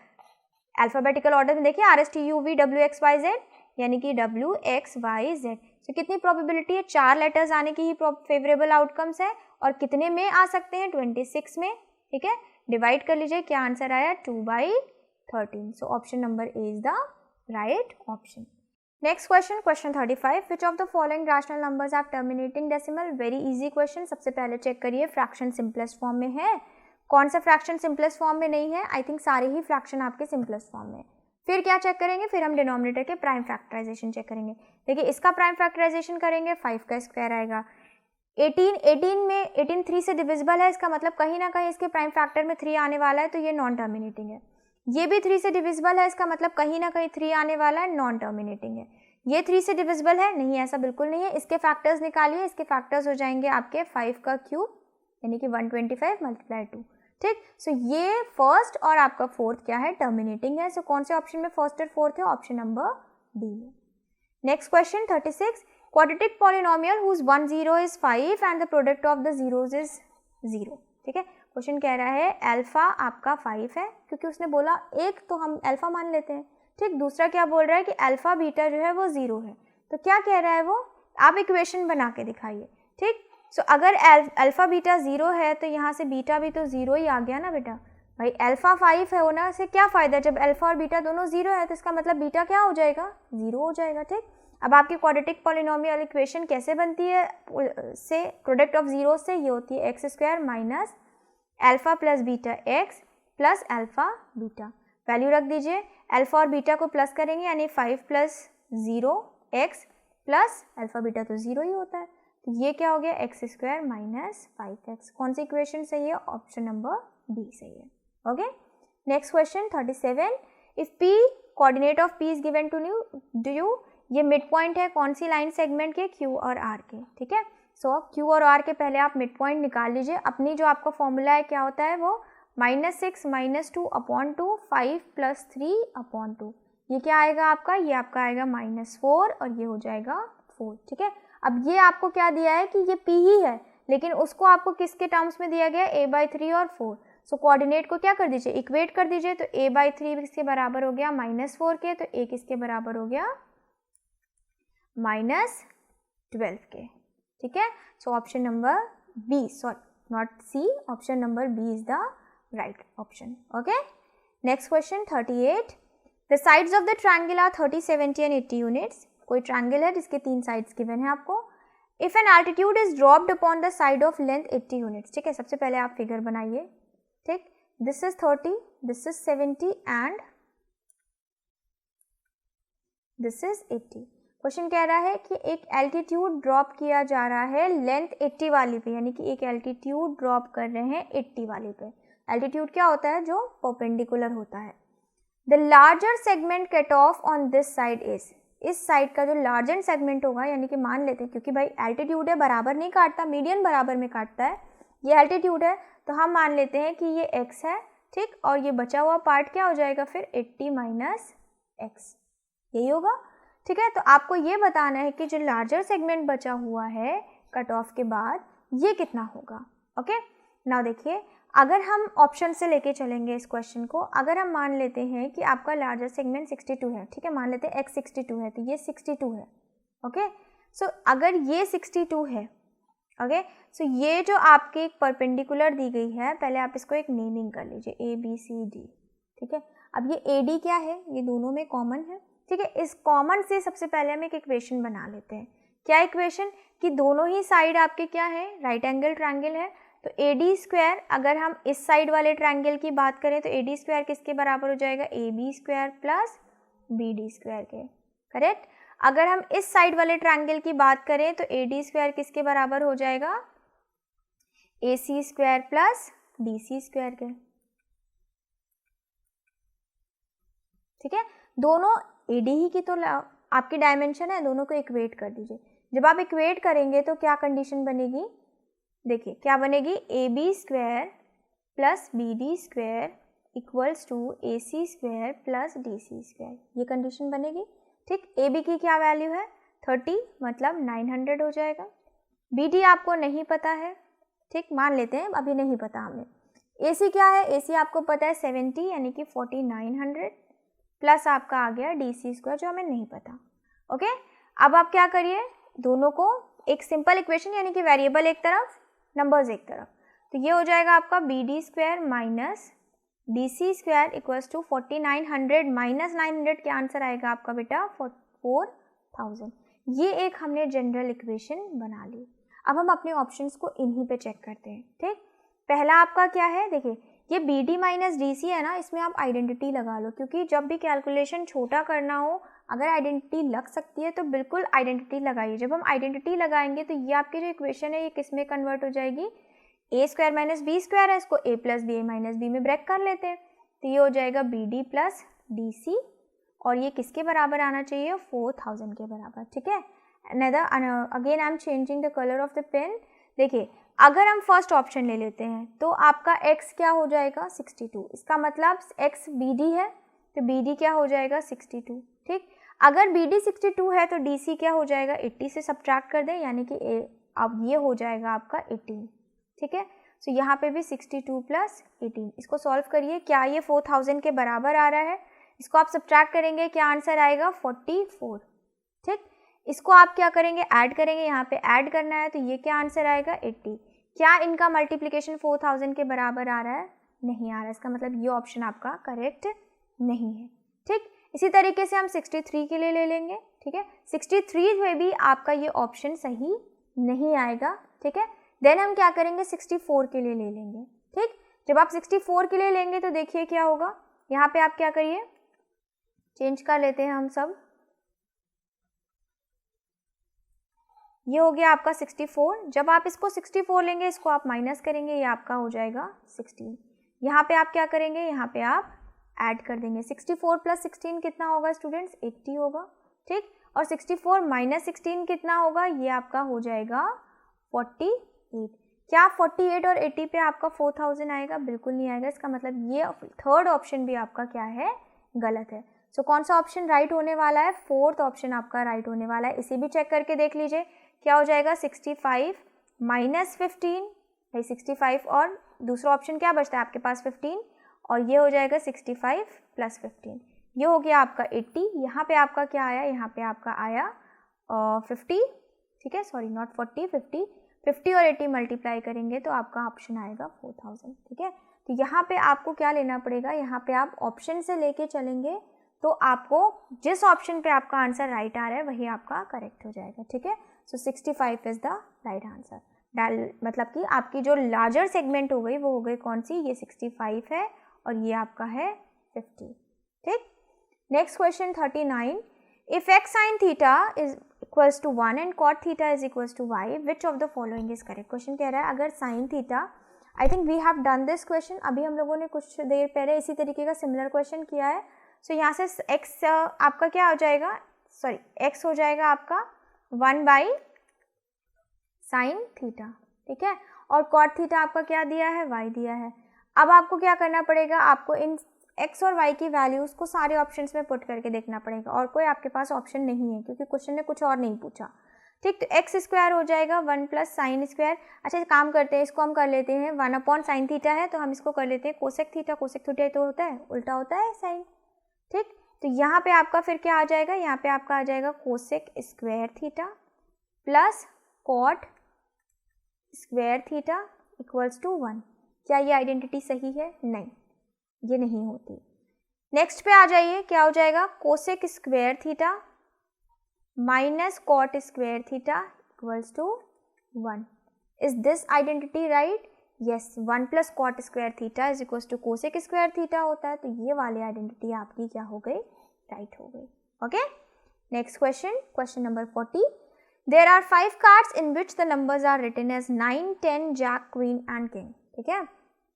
S1: अल्फ़ाबेटिकल ऑर्डर में देखिए RSTUV WXYZ, यानी कि WXYZ। तो कितनी प्रोबेबिलिटी है? 4 लेटर्स आने की ही फेवरेबल आउटकम्स है। और कितने में आ सकते हैं? 26 में। ठीक है, डिवाइड कर लीजिए, क्या आंसर आया? 2/13। So option number A is the right option. Next question 35. Which of the following rational numbers are terminating decimal? Very easy question. सबसे पहले चेक करिए फ्रैक्शन सिंपलेस्ट फॉर्म में है, कौन सा फ्रैक्शन सिंपलेस्ट फॉर्म में नहीं है? आई थिंक सारे ही फ्रैक्शन आपके सिंपलेस्ट फॉर्म में। फिर क्या चेक करेंगे? फिर हम डिनोमिनेटर के प्राइम फैक्टराइजेशन चेक करेंगे। देखिए, इसका प्राइम फैक्टराइजेशन करेंगे, 5 का स्क्वायर आएगा। 18 3 से डिविजिबल है, इसका मतलब कहीं ना कहीं इसके प्राइम फैक्टर में 3 आने वाला है, तो ये नॉन टर्मिनेटिंग है। ये भी 3 से डिविजिबल है, इसका मतलब कहीं ना कहीं 3 आने वाला है, नॉन टर्मिनेटिंग है। ये 3 से डिविजिबल है नहीं, ऐसा बिल्कुल नहीं है। इसके फैक्टर्स निकालिए, इसके फैक्टर्स हो जाएंगे आपके 5 का क्यूब यानी कि 125 मल्टीप्लाई 2, ठीक। सो ये फर्स्ट और आपका फोर्थ क्या है, टर्मिनेटिंग है। सो कौन से ऑप्शन में फर्स्ट और फोर्थ है, ऑप्शन नंबर डी है। Next question 36, quadratic polynomial whose 1 0 is 5 and the product of the zeros is 0, ठीक है। क्वेश्चन कह रहा है अल्फा आपका 5 है, क्योंकि उसने बोला एक तो हम अल्फा मान लेते हैं, ठीक। दूसरा क्या बोल रहा है कि अल्फा बीटा जो है वो 0 है। तो क्या कह रहा है वो, आप इक्वेशन बना के दिखाइए, ठीक। सो अगर अल्फा बीटा 0 है तो यहाँ से बीटा भी तो 0 ही आ गया ना बेटा। भाई अल्फा 5 है होना से क्या फ़ायदा, जब अल्फा और बीटा दोनों 0 है तो इसका मतलब बीटा क्या हो जाएगा, 0 हो जाएगा, ठीक। अब आपकी क्वाड्रेटिक पॉलिनोमियल इक्वेशन कैसे बनती है, से प्रोडक्ट ऑफ जीरो से ये होती है x square minus alpha plus beta x plus alpha beta. Value रख दीजिए, अल्फा और बीटा को प्लस करेंगे यानी 5 plus 0 x plus alpha beta तो 0 ही होता है, तो ये क्या हो गया एक्स स्क्वायर माइनस 5x। कौन सी इक्वेशन सही है, ऑप्शन नंबर बी सही है। Okay, next question 37, if p coordinate of p is given to you, ये मिड पॉइंट है कौन सी लाइन सेगमेंट के, q और r के, ठीक है। सो q और r के पहले आप मिड पॉइंट निकाल लीजिए। अपनी जो आपका फॉर्मूला है क्या होता है वो -6 - 2/2 5 + 3/2, ये क्या आएगा आपका, ये आपका आएगा -4 और ये हो जाएगा 4, ठीक है। अब ये आपको क्या दिया है कि ये p ही है, लेकिन उसको आपको किसके टर्म्स में दिया गया, a/3 और 4। सो कोऑर्डिनेट को क्या कर दीजिए, इक्वेट कर दीजिए, तो a/3 किसके बराबर हो गया -4 के, तो a किसके बराबर हो गया -12 के, ठीक है। So option number B, sorry not C, option number B is the right option. Okay, next question 38, the sides of the triangle are 30, 70 and 80 units. कोई ट्रायंगल है जिसके 3 साइड्स गिवन है आपको। If an altitude is dropped upon the side of length 80 units, ठीक है। सबसे पहले आप फिगर बनाइए, ठीक। This is 30, this is 70 and this is 80। Question कह रहा है कि एक एल्टीट्यूड ड्रॉप किया जा रहा है लेंथ 80 वाली पे, यानी कि एक एल्टीट्यूड ड्रॉप कर रहे हैं 80 वाली पे। एल्टीट्यूड क्या होता है, जो परपेंडिकुलर होता है। The larger segment cut off on this side is, इस साइड का जो लार्जर सेगमेंट होगा, यानी कि मान लेते हैं क्योंकि भाई एल्टीट्यूड है बराबर नहीं काटता, मीडियन बराबर में काटता है, ये एल्टीट्यूड है तो हम मान लेते हैं कि ये x है, ठीक। और ये बचा हुआ पार्ट क्या हो जाएगा फिर 80 - x, यही होगा, ठीक है। तो आपको ये बताना है कि जो लार्जर सेगमेंट बचा हुआ है कट ऑफ के बाद ये कितना होगा। ओके, नाउ देखिए, अगर हम ऑप्शन से लेके चलेंगे इस क्वेश्चन को, अगर हम मान लेते हैं कि आपका लार्जर सेगमेंट 62 है, ठीक है, मान लेते हैं x 62 है तो ये 62 है। ओके, सो अगर ये 62 है, ओके, सो ये जो आपकी एक परपेंडिकुलर दी गई है, पहले आप इसको एक नेमिंग कर लीजिए ABCD, ठीक है। अब ये AD क्या है, ये दोनों में कॉमन है, ठीक है। इस कॉमन से सबसे पहले हम एक इक्वेशन बना लेते हैं। क्या इक्वेशन, कि दोनों ही साइड आपके क्या है, राइट एंगल ट्रायंगल है, तो AD स्क्वायर, अगर हम इस साइड वाले ट्रायंगल की बात करें तो AD स्क्वायर किसके बराबर हो जाएगा, AB square plus BD square के, करेक्ट। अगर हम इस साइड वाले ट्रायंगल की बात करें तो AD स्क्वायर किसके बराबर हो जाएगा, AC square plus BC square के, ठीक है। दोनों AD ही की तो आपकी डायमेंशन है, दोनों को इक्वेट कर दीजिए। जब आप इक्वेट करेंगे तो क्या कंडीशन बनेगी, देखिए क्या बनेगी, AB square plus BD square equals to AC square plus DC square, ये कंडीशन बनेगी, ठीक। AB की क्या वैल्यू है 30, मतलब 900 हो जाएगा। BD आपको नहीं पता है, ठीक, मान लेते हैं अभी नहीं पता हमें। AC क्या है, AC आपको पता है 70 यानी कि 4900 प्लस आपका आ गया DC स्क्वायर जो हमें नहीं पता। ओके, अब आप क्या करिए, दोनों को एक सिंपल इक्वेशन, यानी कि वेरिएबल एक तरफ नंबर्स एक तरफ, तो ये हो जाएगा आपका BD square minus DC square equals to 4900 minus 900, क्या आंसर आएगा आपका बेटा 4000। ये एक हमने जनरल इक्वेशन बना ली। अब हम अपने ऑप्शंस को इन्हीं पे चेक करते हैं, ठीक। पहला आपका क्या है, देखिए ये BD माइनस DC है ना, इसमें आप आइडेंटिटी लगा लो, क्योंकि जब भी कैलकुलेशन छोटा करना हो, अगर आइडेंटिटी लग सकती है तो बिल्कुल आइडेंटिटी लगाइए। जब हम आइडेंटिटी लगाएंगे तो ये आपकी जो इक्वेशन है ये किस में कन्वर्ट हो जाएगी, A square minus B square है, इसको A plus B minus B में ब्रेक कर लेते हैं, तो ये हो जाएगा BD प्लस DC, और ये किसके बराबर आना चाहिए, 4000 के बराबर, ठीक है। Again I am changing the colour of the pen. देखिए अगर हम फर्स्ट ऑप्शन ले लेते हैं तो आपका x क्या हो जाएगा, 62। इसका मतलब x BD है तो BD क्या हो जाएगा, 62, ठीक। अगर BD 62 है तो DC क्या हो जाएगा, 80 से सब्ट्रैक्ट कर दें, यानी कि अब ये हो जाएगा आपका 18, ठीक है। सो यहाँ पे भी 62 प्लस 18, इसको सॉल्व करिए, क्या ये 4000 के बराबर आ रहा है, इसको आप सब्ट्रैक्ट करेंगे, क्या आंसर आएगा, 44, ठीक। इसको आप क्या करेंगे, ऐड करेंगे, यहाँ पे ऐड करना है तो ये क्या आंसर आएगा, 80। क्या इनका मल्टीप्लिकेशन 4000 के बराबर आ रहा है, नहीं आ रहा है, इसका मतलब ये ऑप्शन आपका करेक्ट नहीं है, ठीक। इसी तरीके से हम 63 के लिए ले लेंगे, ठीक है। 63 में भी आपका ये ऑप्शन सही नहीं आएगा, ठीक है। देन हम क्या करेंगे, 64 के लिए ले लेंगे, ठीक। जब आप 64 के लिए लेंगे तो देखिए क्या होगा, यहाँ पे आप क्या करिए, चेंज कर लेते हैं हम सब, ये हो गया आपका 64। जब आप इसको 64 लेंगे, इसको आप माइनस करेंगे, ये आपका हो जाएगा 16। यहाँ पे आप क्या करेंगे, यहाँ पे आप ऐड कर देंगे, 64 प्लस 16 कितना होगा स्टूडेंट्स, 80 होगा, ठीक। और 64 माइनस 16 कितना होगा, ये आपका हो जाएगा 48। क्या 48 और 80 पे आपका 4000 आएगा, बिल्कुल नहीं आएगा, इसका मतलब ये थर्ड ऑप्शन भी आपका क्या है, गलत है। सो कौन सा ऑप्शन राइट होने वाला है, फोर्थ ऑप्शन आपका राइट होने वाला है। इसे भी चेक करके देख लीजिए, क्या हो जाएगा, 65 माइनस 15, भाई 65 और दूसरा ऑप्शन क्या बचता है आपके पास, 15, और ये हो जाएगा 65 प्लस 15, ये हो गया आपका 80। यहाँ पे आपका क्या आया, यहाँ पे आपका आया 50, ठीक है, सॉरी नॉट 40, 50 और 80 मल्टीप्लाई करेंगे तो आपका ऑप्शन आएगा 4000, ठीक है। तो यहाँ पे आपको क्या लेना पड़ेगा, यहाँ पे आप ऑप्शन से लेके चलेंगे तो आपको जिस ऑप्शन पे आपका आंसर राइट आ रहा है वही आपका करेक्ट हो जाएगा, ठीक है। सो 65 इज द राइट आंसर। मतलब कि आपकी जो लार्जर सेगमेंट हो गई वो हो गई कौन सी, ये 65 है और ये आपका है 50, ठीक। Next question 39, if x sin theta is equals to 1 and cot theta is equals to y, which of the following is correct. Question कह रहा है अगर sin theta, I think we have done this question, अभी हम लोगों ने कुछ देर पहले इसी तरीके का सिमिलर क्वेश्चन किया है। सो यहाँ से x आपका क्या हो जाएगा, सॉरी x हो जाएगा आपका 1 बाई साइन थीटा, ठीक है, और cot थीटा आपका क्या दिया है, y दिया है। अब आपको क्या करना पड़ेगा, आपको इन x और y की वैल्यूज़ को सारे ऑप्शंस में पुट करके देखना पड़ेगा, और कोई आपके पास ऑप्शन नहीं है क्योंकि क्वेश्चन ने कुछ और नहीं पूछा, ठीक। तो एक्स स्क्वायर हो जाएगा 1 प्लस साइन स्क्वायर। अच्छा काम करते हैं, इसको हम कर लेते हैं 1 अपॉन साइन थीटा है तो हम इसको कर लेते हैं कोसेक थीटा। कोसेक थीटा तो होता है उल्टा होता है साइन, ठीक। तो यहाँ पे आपका फिर क्या आ जाएगा, यहाँ पे आपका आ जाएगा cosec square theta plus cot square theta equals to 1। क्या ये आइडेंटिटी सही है, नहीं, ये नहीं होती। नेक्स्ट पे आ जाइए, क्या हो जाएगा, cosec square theta minus cot square theta equals to 1। Is this identity right, yes. 1 plus cot square theta is equals to cosec square theta होता है, तो ये वाली आइडेंटिटी आपकी क्या हो गई, राइट हो गई, okay. Next question, question number 40, there are 5 cards in which the numbers are written as 9, 10, jack, queen and king, ठीक है,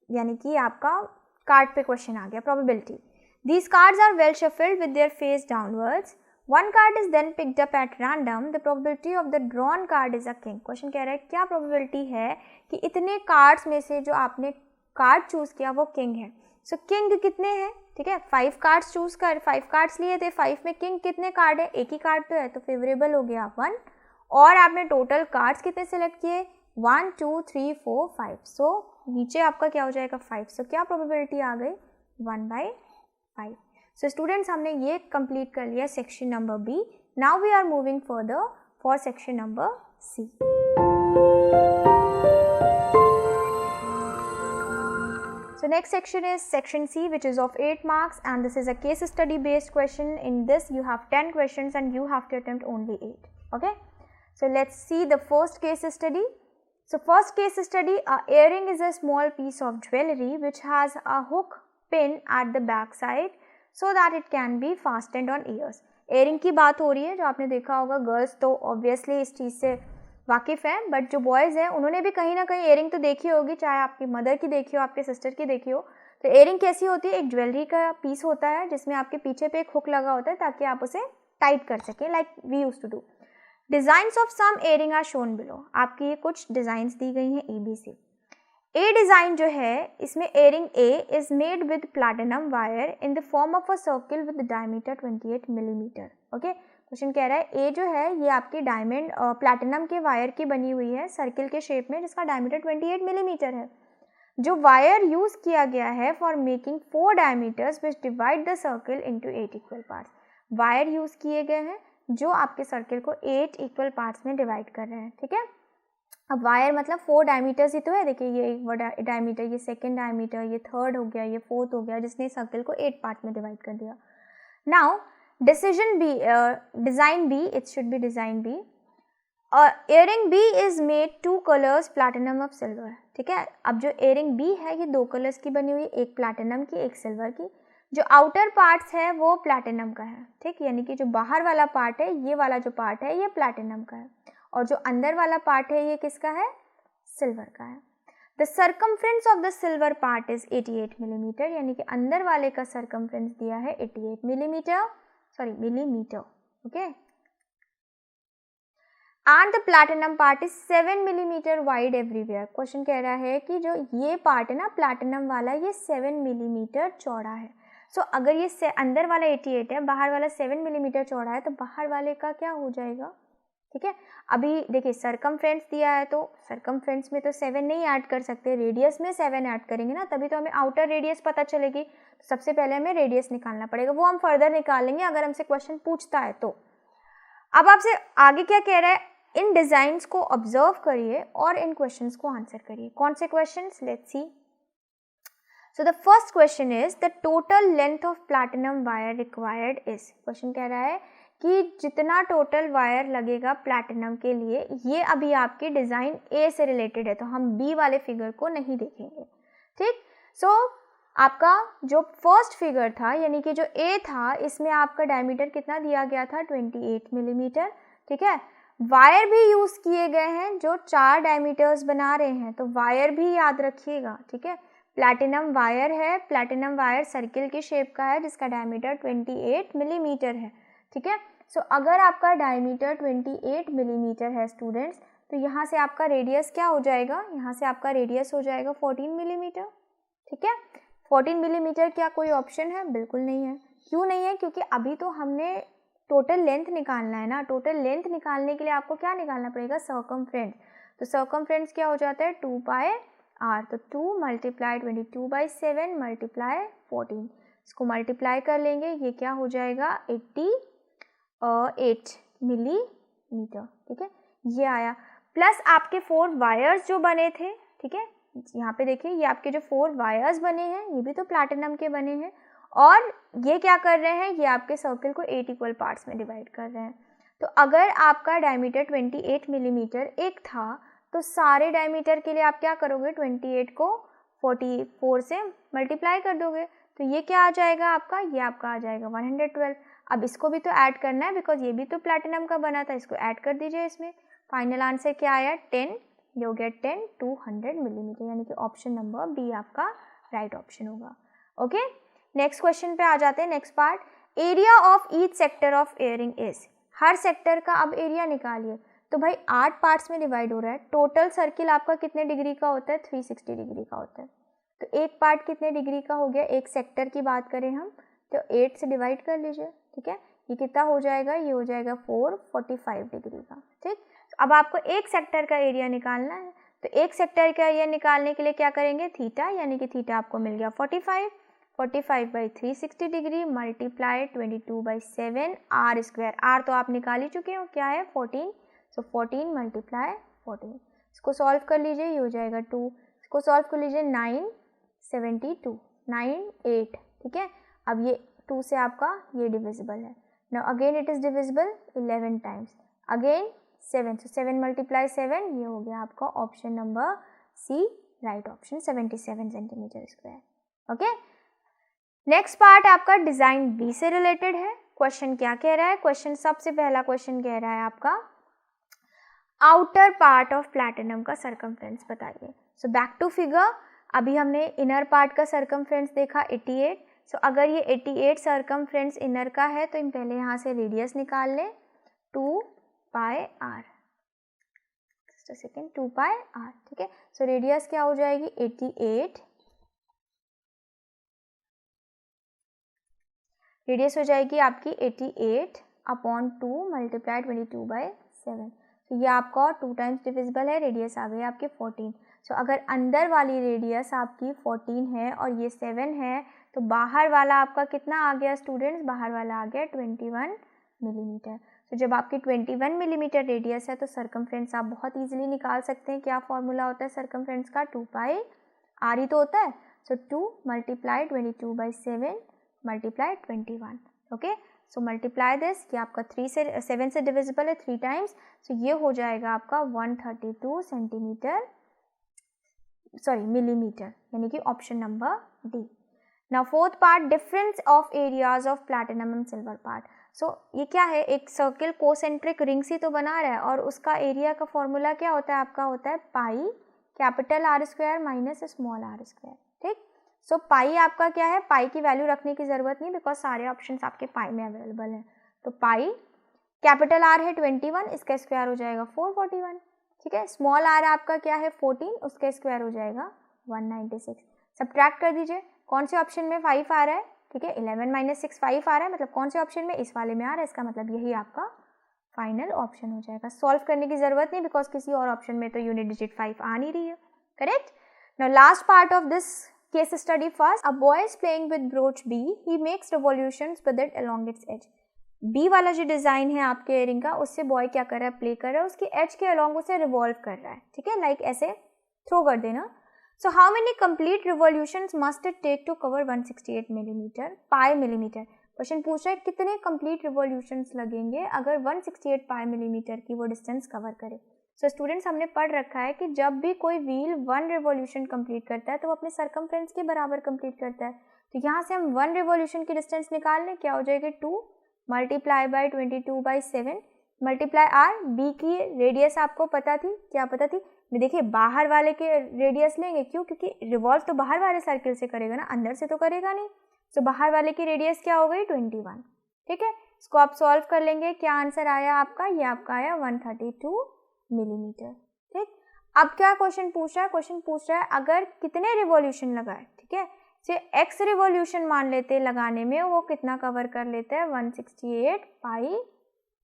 S1: यानी कि आपका कार्ड पे क्वेश्चन आ गया, probability. These cards are well shuffled with their face downwards. One card is then picked up at random. The probability of the drawn card is a king. Question कह रहा है क्या प्रोबेबिलिटी है कि इतने cards में से जो आपने कार्ड चूज किया वो किंग है। सो किंग कितने हैं, ठीक है, 5 कार्ड्स चूज कर, 5 कार्ड्स लिए थे, 5 में किंग कितने कार्ड है, एक ही कार्ड तो है, तो फेवरेबल हो गया 1, और आपने टोटल कार्ड्स कितने सेलेक्ट किए, 1 2 3 4 5, सो नीचे आपका क्या हो जाएगा 5। सो क्या प्रोबेबिलिटी आ गई, 1/5। सो स्टूडेंट्स हमने ये कंप्लीट कर लिया section number B. Now we are moving further for section number C. So next section is section C, which is of 8 marks, and this is a case study based question. In this you have 10 questions and you have to attempt only 8. Okay, so let's see the first case study. So first case study, a earring is a small piece of jewelry which has a hook pin at the back side so that it can be fastened on ears. earring की बात हो रही है, जो आपने देखा होगा, girls तो ऑब्वियसली इस चीज़ से वाकिफ़ हैं, बट जो बॉयज़ हैं उन्होंने भी कहीं ना कहीं earring तो देखी होगी, चाहे आपकी मदर की देखी हो, आपके सिस्टर की देखी हो, तो एयरिंग कैसी होती है, एक ज्वेलरी का पीस होता है जिसमें आपके पीछे पे एक हुक लगा होता है ताकि आप उसे टाइट कर सकें, like we use to do. Designs of some earring are shown below, आपकी ये कुछ डिजाइंस दी गई हैं ABC। ए डिज़ाइन जो है इसमें earring A is made with platinum wire in the form of a circle with diameter 28 millimetre. Okay, question कह रहा है ए जो है ये आपकी डायमंड प्लैटिनम के वायर की बनी हुई है सर्किल के शेप में जिसका डायमीटर 28 मिलीमीटर है। जो वायर यूज़ किया गया है for making 4 diameters which divide the circle into 8 equal parts. Wire use किए गए हैं जो आपके सर्किल को 8 इक्वल पार्ट्स में डिवाइड कर रहे हैं, ठीक है। अब वायर मतलब 4 डायमीटर्स ही तो है, देखिए ये एक डायमीटर, ये सेकेंड डायमीटर, ये थर्ड हो गया, ये फोर्थ हो गया, जिसने सर्किल को 8 पार्ट में डिवाइड कर दिया। Now design B, it should be design B. Earring B is made 2 colours platinum of silver, ठीक है। अब जो एयरिंग बी है ये 2 कलर्स की बनी हुई, एक प्लैटिनम की एक सिल्वर की। जो आउटर पार्ट्स है वो प्लैटिनम का है, ठीक, यानी कि जो बाहर वाला पार्ट है ये वाला जो पार्ट है ये प्लैटिनम का है और जो अंदर वाला पार्ट है ये किसका है, सिल्वर का है। The circumference of the silver part is 88 millimetre, यानी कि अंदर वाले का सर्कमफ्रेंस दिया है 88 millimetre, okay. And the platinum part is 7 millimetre wide everywhere. Question कह रहा है कि जो ये पार्ट है ना प्लैटिनम वाला ये 7 मिलीमीटर चौड़ा है। सो अगर ये अंदर वाला 88 है, बाहर वाला 7 मिलीमीटर चौड़ा है, तो बाहर वाले का क्या हो जाएगा, ठीक है। अभी देखिए सर्कमफ्रेंस दिया है तो सर्कमफ्रेंस में तो 7 नहीं ऐड कर सकते, रेडियस में 7 ऐड करेंगे ना, तभी तो हमें आउटर रेडियस पता चलेगी। तो सबसे पहले हमें रेडियस निकालना पड़ेगा, वो हम फर्दर निकाल लेंगे अगर हमसे क्वेश्चन पूछता है तो। अब आपसे आगे क्या कह रहा है, इन डिजाइन्स को ऑब्जर्व करिए और इन क्वेश्चंस को आंसर करिए। कौन से questions, let's see. So the first question is the total length of platinum wire required is. Question कह रहा है कि जितना टोटल वायर लगेगा प्लैटिनम के लिए, ये अभी आपकी डिज़ाइन ए से रिलेटेड है तो हम बी वाले फिगर को नहीं देखेंगे, ठीक। सो आपका जो फर्स्ट फिगर था यानी कि जो ए था इसमें आपका डायमीटर कितना दिया गया था, 28 मिलीमीटर, ठीक है। वायर भी यूज़ किए गए हैं जो 4 डायमीटर्स बना रहे हैं, तो वायर भी याद रखिएगा, ठीक है। प्लैटिनम वायर है, प्लैटिनम वायर सर्किल की शेप का है जिसका डायमीटर 28 मिलीमीटर है, ठीक है। सो अगर आपका डायमीटर 28 मिलीमीटर है स्टूडेंट्स, तो यहाँ से आपका रेडियस क्या हो जाएगा, यहाँ से आपका रेडियस हो जाएगा 14 मिलीमीटर, ठीक है। 14 मिलीमीटर क्या कोई ऑप्शन है, बिल्कुल नहीं है। क्यों नहीं है, क्योंकि अभी तो हमने टोटल लेंथ निकालना है ना। टोटल लेंथ निकालने के लिए आपको क्या निकालना पड़ेगा, सर्कमफ्रेंस। तो सर्कमफ्रेंस क्या हो जाता है, 2 पाई r, तो 2 मल्टीप्लाई 22/7 मल्टीप्लाई 14, इसको मल्टीप्लाई कर लेंगे, ये क्या हो जाएगा 88 मिलीमीटर, ठीक है, ये आया। प्लस आपके 4 वायर्स जो बने थे, ठीक है, यहाँ पे देखिए ये आपके जो 4 वायर्स बने हैं ये भी तो प्लैटिनम के बने हैं और ये क्या कर रहे हैं, ये आपके सर्किल को 8 इक्वल पार्ट्स में डिवाइड कर रहे हैं। तो अगर आपका डायमीटर 28 मिलीमीटर एक था तो सारे डायमीटर के लिए आप क्या करोगे, 28 को 44 से मल्टीप्लाई कर दोगे, तो ये क्या आ जाएगा आपका, ये आपका आ जाएगा 112। अब इसको भी तो ऐड करना है बिकॉज ये भी तो प्लैटिनम का बना था, इसको ऐड कर दीजिए इसमें। फाइनल आंसर क्या आया, 10, ये हो गया 10 200 मिलीमीटर, यानी कि ऑप्शन नंबर बी आपका राइट ऑप्शन होगा। ओके, नेक्स्ट क्वेश्चन पे आ जाते हैं, next part. Area of each sector of earring is, हर सेक्टर का अब एरिया निकालिए। तो भाई 8 पार्ट्स में डिवाइड हो रहा है, टोटल सर्किल आपका कितने डिग्री का होता है, 360 डिग्री का होता है। तो एक पार्ट कितने डिग्री का हो गया, एक सेक्टर की बात करें हम तो 8 से डिवाइड कर लीजिए, ठीक है। ये कितना हो जाएगा, ये हो जाएगा 445 डिग्री का, ठीक। अब आपको एक सेक्टर का एरिया निकालना है, तो एक सेक्टर का एरिया निकालने के लिए क्या करेंगे, थीटा, यानी कि थीटा आपको मिल गया 45/360 degree multiply 22/7 R square. R तो आप निकाल ही चुके हो, क्या है 14, सो 14 मल्टीप्लाई 14। इसको सॉल्व कर लीजिए, ये हो जाएगा 2, इसको सॉल्व कर लीजिए 9 72 9 8, ठीक है। अब ये 2 से आपका ये डिविजिबल है, now again it is divisible 11 times, again 7, so 7 multiply 7, ये हो गया आपका option number C right option, 77 centimetre square. Okay, next part आपका डिजाइन बी से रिलेटेड है। क्वेश्चन क्या कह रहा है, क्वेश्चन सबसे पहला क्वेश्चन कह रहा है आपका आउटर पार्ट ऑफ प्लैटिनम का सर्कमफ्रेंस बताइए। सो बैक टू फिगर, अभी हमने इनर पार्ट का सर्कमफ्रेंस देखा 88। सो अगर ये 88 सर्कमफ्रेंस इनर का है तो हम पहले यहाँ से रेडियस निकाल लें 2 pi r, just a second, 2 pi r, ठीक है। सो रेडियस क्या हो जाएगी 88, रेडियस हो जाएगी आपकी 88 अपॉन 2 मल्टीप्लाई 22/7। तो ये आपका 2 टाइम्स डिविजिबल है, रेडियस आ गई आपकी 14। सो अगर अंदर वाली रेडियस आपकी 14 है और ये 7 है तो बाहर वाला आपका कितना आ गया स्टूडेंट्स, बाहर वाला आ गया 21 मिलीमीटर। तो जब आपकी 21 मिलीमीटर रेडियस है तो सर्कमफ्रेंस आप बहुत इजीली निकाल सकते हैं। क्या फॉर्मूला होता है सर्कमफ्रेंस का, 2 पाई आर ही तो होता है। सो 2 multiply 22/7 multiply 21, okay. So multiply this, कि आपका 7 से डिविजिबल है 3 टाइम्स, सो ये हो जाएगा आपका 132 सेंटीमीटर, सॉरी मिलीमीटर, यानी कि option number D. Now fourth part, difference of areas of platinum and silver part. So ये क्या है, एक सर्किल कोसेंट्रिक रिंग सी तो बना रहा है और उसका एरिया का फॉर्मूला क्या होता है आपका, होता है pi capital R square minus small R square, ठीक। सो पाई आपका क्या है, पाई की वैल्यू रखने की ज़रूरत नहीं बिकॉज सारे ऑप्शंस आपके पाई में अवेलेबल हैं। तो पाई कैपिटल आर है 21, इसका स्क्वायर हो जाएगा 441, ठीक है। स्मॉल आर आपका क्या है 14, उसका स्क्वायर हो जाएगा 196। सब्ट्रैक्ट कर दीजिए, कौन से ऑप्शन में 5 आ रहा है, ठीक है। 11 - 6 5 आ रहा है, मतलब कौन से ऑप्शन में, इस वाले में आ रहा है, इसका मतलब यही आपका फाइनल ऑप्शन हो जाएगा। सॉल्व करने की ज़रूरत नहीं बिकॉज किसी और ऑप्शन में तो यूनिट डिजिट 5 आ नहीं रही है, correct. Now last part of this case study first, a boy is playing with brooch B, he makes revolutions with it along its edge। B वाला जो डिज़ाइन है आपके एयरिंग का, उससे बॉय क्या कर रहा है, प्ले कर रहा है, उसकी एज के अलॉन्ग उसे रिवॉल्व कर रहा है, ठीक है, लाइक ऐसे थ्रो कर देना। So how many complete revolutions must it take to cover 168 millimetre pi millimetre. Question पूछ रहा है कितने कंप्लीट रिवॉल्यूशंस लगेंगे अगर 168 पाई मिलीमीटर की वो डिस्टेंस कवर करे। सो स्टूडेंट्स हमने पढ़ रखा है कि जब भी कोई व्हील 1 रिवॉल्यूशन कंप्लीट करता है तो वो अपने सर्कमफ्रेंस के बराबर कंप्लीट करता है। तो यहाँ से हम 1 रिवॉल्यूशन की डिस्टेंस निकाल लें, क्या हो जाएगी 2 multiply by 22/7 multiply R. B की रेडियस आपको पता थी, क्या पता थी, देखिए बाहर वाले के रेडियस लेंगे, क्यों, क्योंकि रिवॉल्व तो बाहर वाले सर्किल से करेगा ना, अंदर से तो करेगा नहीं। सो बाहर वाले की रेडियस क्या हो गई 21, ठीक है। इसको आप सॉल्व कर लेंगे, क्या आंसर आया आपका, ये आपका आया 132 मिलीमीटर, ठीक। अब क्या क्वेश्चन पूछ रहा है, क्वेश्चन पूछ रहा है अगर कितने रिवॉल्यूशन लगाए, ठीक है। से एक्स रिवॉल्यूशन मान लेते हैं लगाने में, वो कितना कवर कर लेता है 168 पाई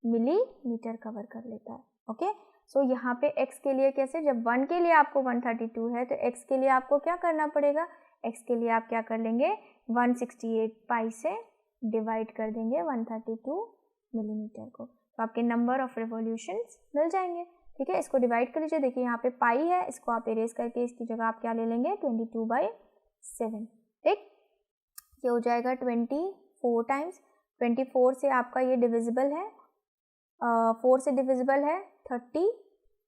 S1: मिलीमीटर कवर कर लेता है, ओके। सो यहाँ पे x के लिए कैसे, जब 1 के लिए आपको 132 है तो x के लिए आपको क्या करना पड़ेगा, x के लिए आप क्या कर लेंगे 168 पाई से डिवाइड कर देंगे 132 मिलीमीटर को, तो आपके नंबर ऑफ रिवॉल्यूशंस मिल जाएंगे, ठीक है। इसको डिवाइड कर लीजिए, देखिए यहाँ पे पाई है, इसको आप इरेज करके इसकी जगह आप क्या ले लेंगे 22/7, ठीक। ये हो जाएगा 24 टाइम्स, 24 से आपका ये डिविजिबल है, 4 से डिविजिबल है 30,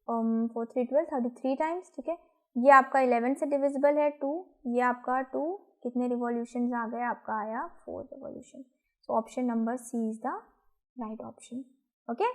S1: 4 3 12 33 टाइम्स, ठीक है। ये आपका 11 से डिविजिबल है 2, ये आपका 2, कितने रिवॉल्यूशन आ गए, आपका आया 4 revolution. So option number C is the right option, okay.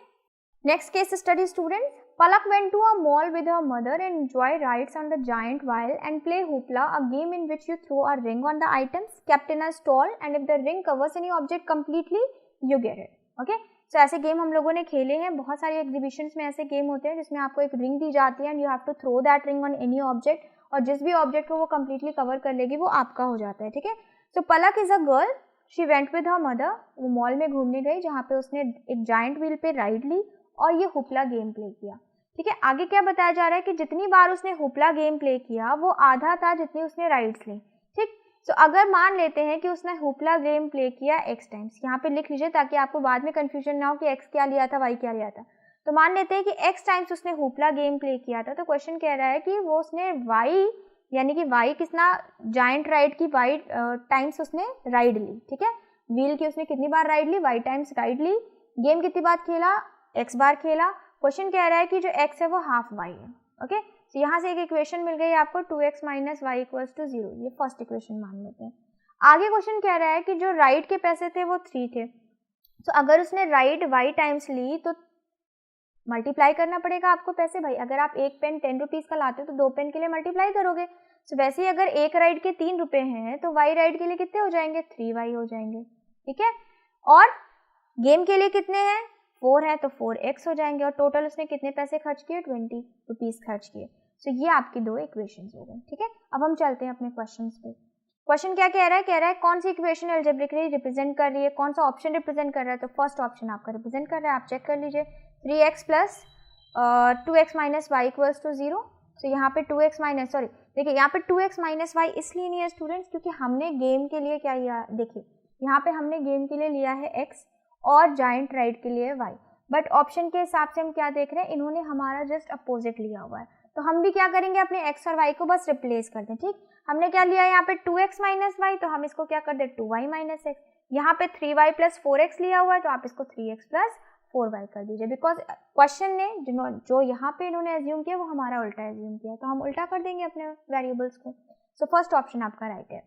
S1: Next case study students, Palak went to a mall with her mother and enjoy rides on the giant wheel and play hoopla, a game in which you throw a ring on the items kept in a stall and if the ring covers any object completely you get it, okay। So ऐसे game हम लोगों ने खेले हैं, बहुत सारे exhibitions में ऐसे गेम होते हैं जिसमें आपको एक रिंग दी जाती है and you have to throw that ring on any object, और जिस भी ऑब्जेक्ट को वो कम्प्लीटली कवर कर लेगी वो आपका हो जाता है, ठीक है। So Palak is a girl, she went with her mother, वो मॉल में घूमने गई जहाँ पे उसने एक जाइंट व्हील पे राइड ली और ये हुपला गेम प्ले किया, ठीक है। आगे क्या बताया जा रहा है कि जितनी बार उसने हुपला गेम प्ले किया वो आधा था जितनी उसने राइड्स ली, ठीक। सो अगर मान लेते हैं कि उसने हुपला गेम प्ले किया x टाइम्स, यहाँ पे लिख लीजिए ताकि आपको बाद में कंफ्यूजन ना हो कि x क्या लिया था y क्या लिया था। तो मान लेते हैं कि x टाइम्स उसने हुपला गेम प्ले किया था, तो क्वेश्चन कह रहा है कि वो उसने y यानी कि y कितना जाइंट राइड की y टाइम्स उसने राइड ली, ठीक है। व्हील की उसने कितनी बार राइड ली, y टाइम्स राइड ली, गेम कितनी बार खेला, x बार खेला। क्वेश्चन कह रहा है कि जो x है वो हाफ y है, ओके। तो यहाँ से एक इक्वेशन मिल गई आपको 2x - y = 0, ये फर्स्ट इक्वेशन मान लेते हैं। आगे क्वेश्चन कह रहा है कि जो राइड के पैसे थे वो 3 थे, तो अगर उसने राइड y टाइम्स ली तो मल्टीप्लाई करना पड़ेगा आपको पैसे, भाई अगर आप एक पेन 10 रुपीज़ का लाते हो तो 2 पेन के लिए मल्टीप्लाई करोगे, सो वैसे ही अगर एक राइड के 3 रुपए हैं तो y राइड के लिए कितने हो जाएंगे, 3y हो जाएंगे, ठीक है। और गेम के लिए कितने हैं, 4 है तो 4x हो जाएंगे, और टोटल उसने कितने पैसे खर्च किए, 20 रुपीज़ खर्च किए। सो ये आपकी 2 इक्वेशंस हो गए, ठीक है। अब हम चलते हैं अपने क्वेश्चंस पे। क्वेश्चन क्या कह रहा है कौन सी इक्वेशन अलजेब्रिकली रिप्रेजेंट कर रही है, कौन सा ऑप्शन रिप्रेजेंट कर रहा है, तो फर्स्ट ऑप्शन आपका रिप्रेजेंट कर रहा है, आप चेक कर लीजिए, 3x plus 2x minus Y equals to 0। तो यहाँ पे 2x माइनस, सॉरी देखिए यहाँ पे 2x माइनस वाई इसलिए नहीं है स्टूडेंट्स क्योंकि हमने गेम के लिए क्या लिया, देखिए यहाँ पे हमने गेम के लिए लिया है x और जायंट राइड के लिए y, बट ऑप्शन के हिसाब से हम क्या देख रहे हैं, इन्होंने हमारा जस्ट अपोजिट लिया हुआ है। तो हम भी क्या करेंगे, अपने x और y को बस रिप्लेस कर दें, ठीक। हमने क्या लिया है यहाँ पे 2x माइनस वाई, तो हम इसको क्या कर दें 2y माइनस एक्स। यहाँ पे 3y प्लस 4x लिया हुआ है तो आप इसको 3x प्लस 4y कर दीजिए, बिकॉज क्वेश्चन ने जो यहाँ पे इन्होंने एज्यूम किया वो हमारा उल्टा एज्यूम किया, तो हम उल्टा कर देंगे अपने वेरिएबल्स को। सो फर्स्ट ऑप्शन आपका राइट है।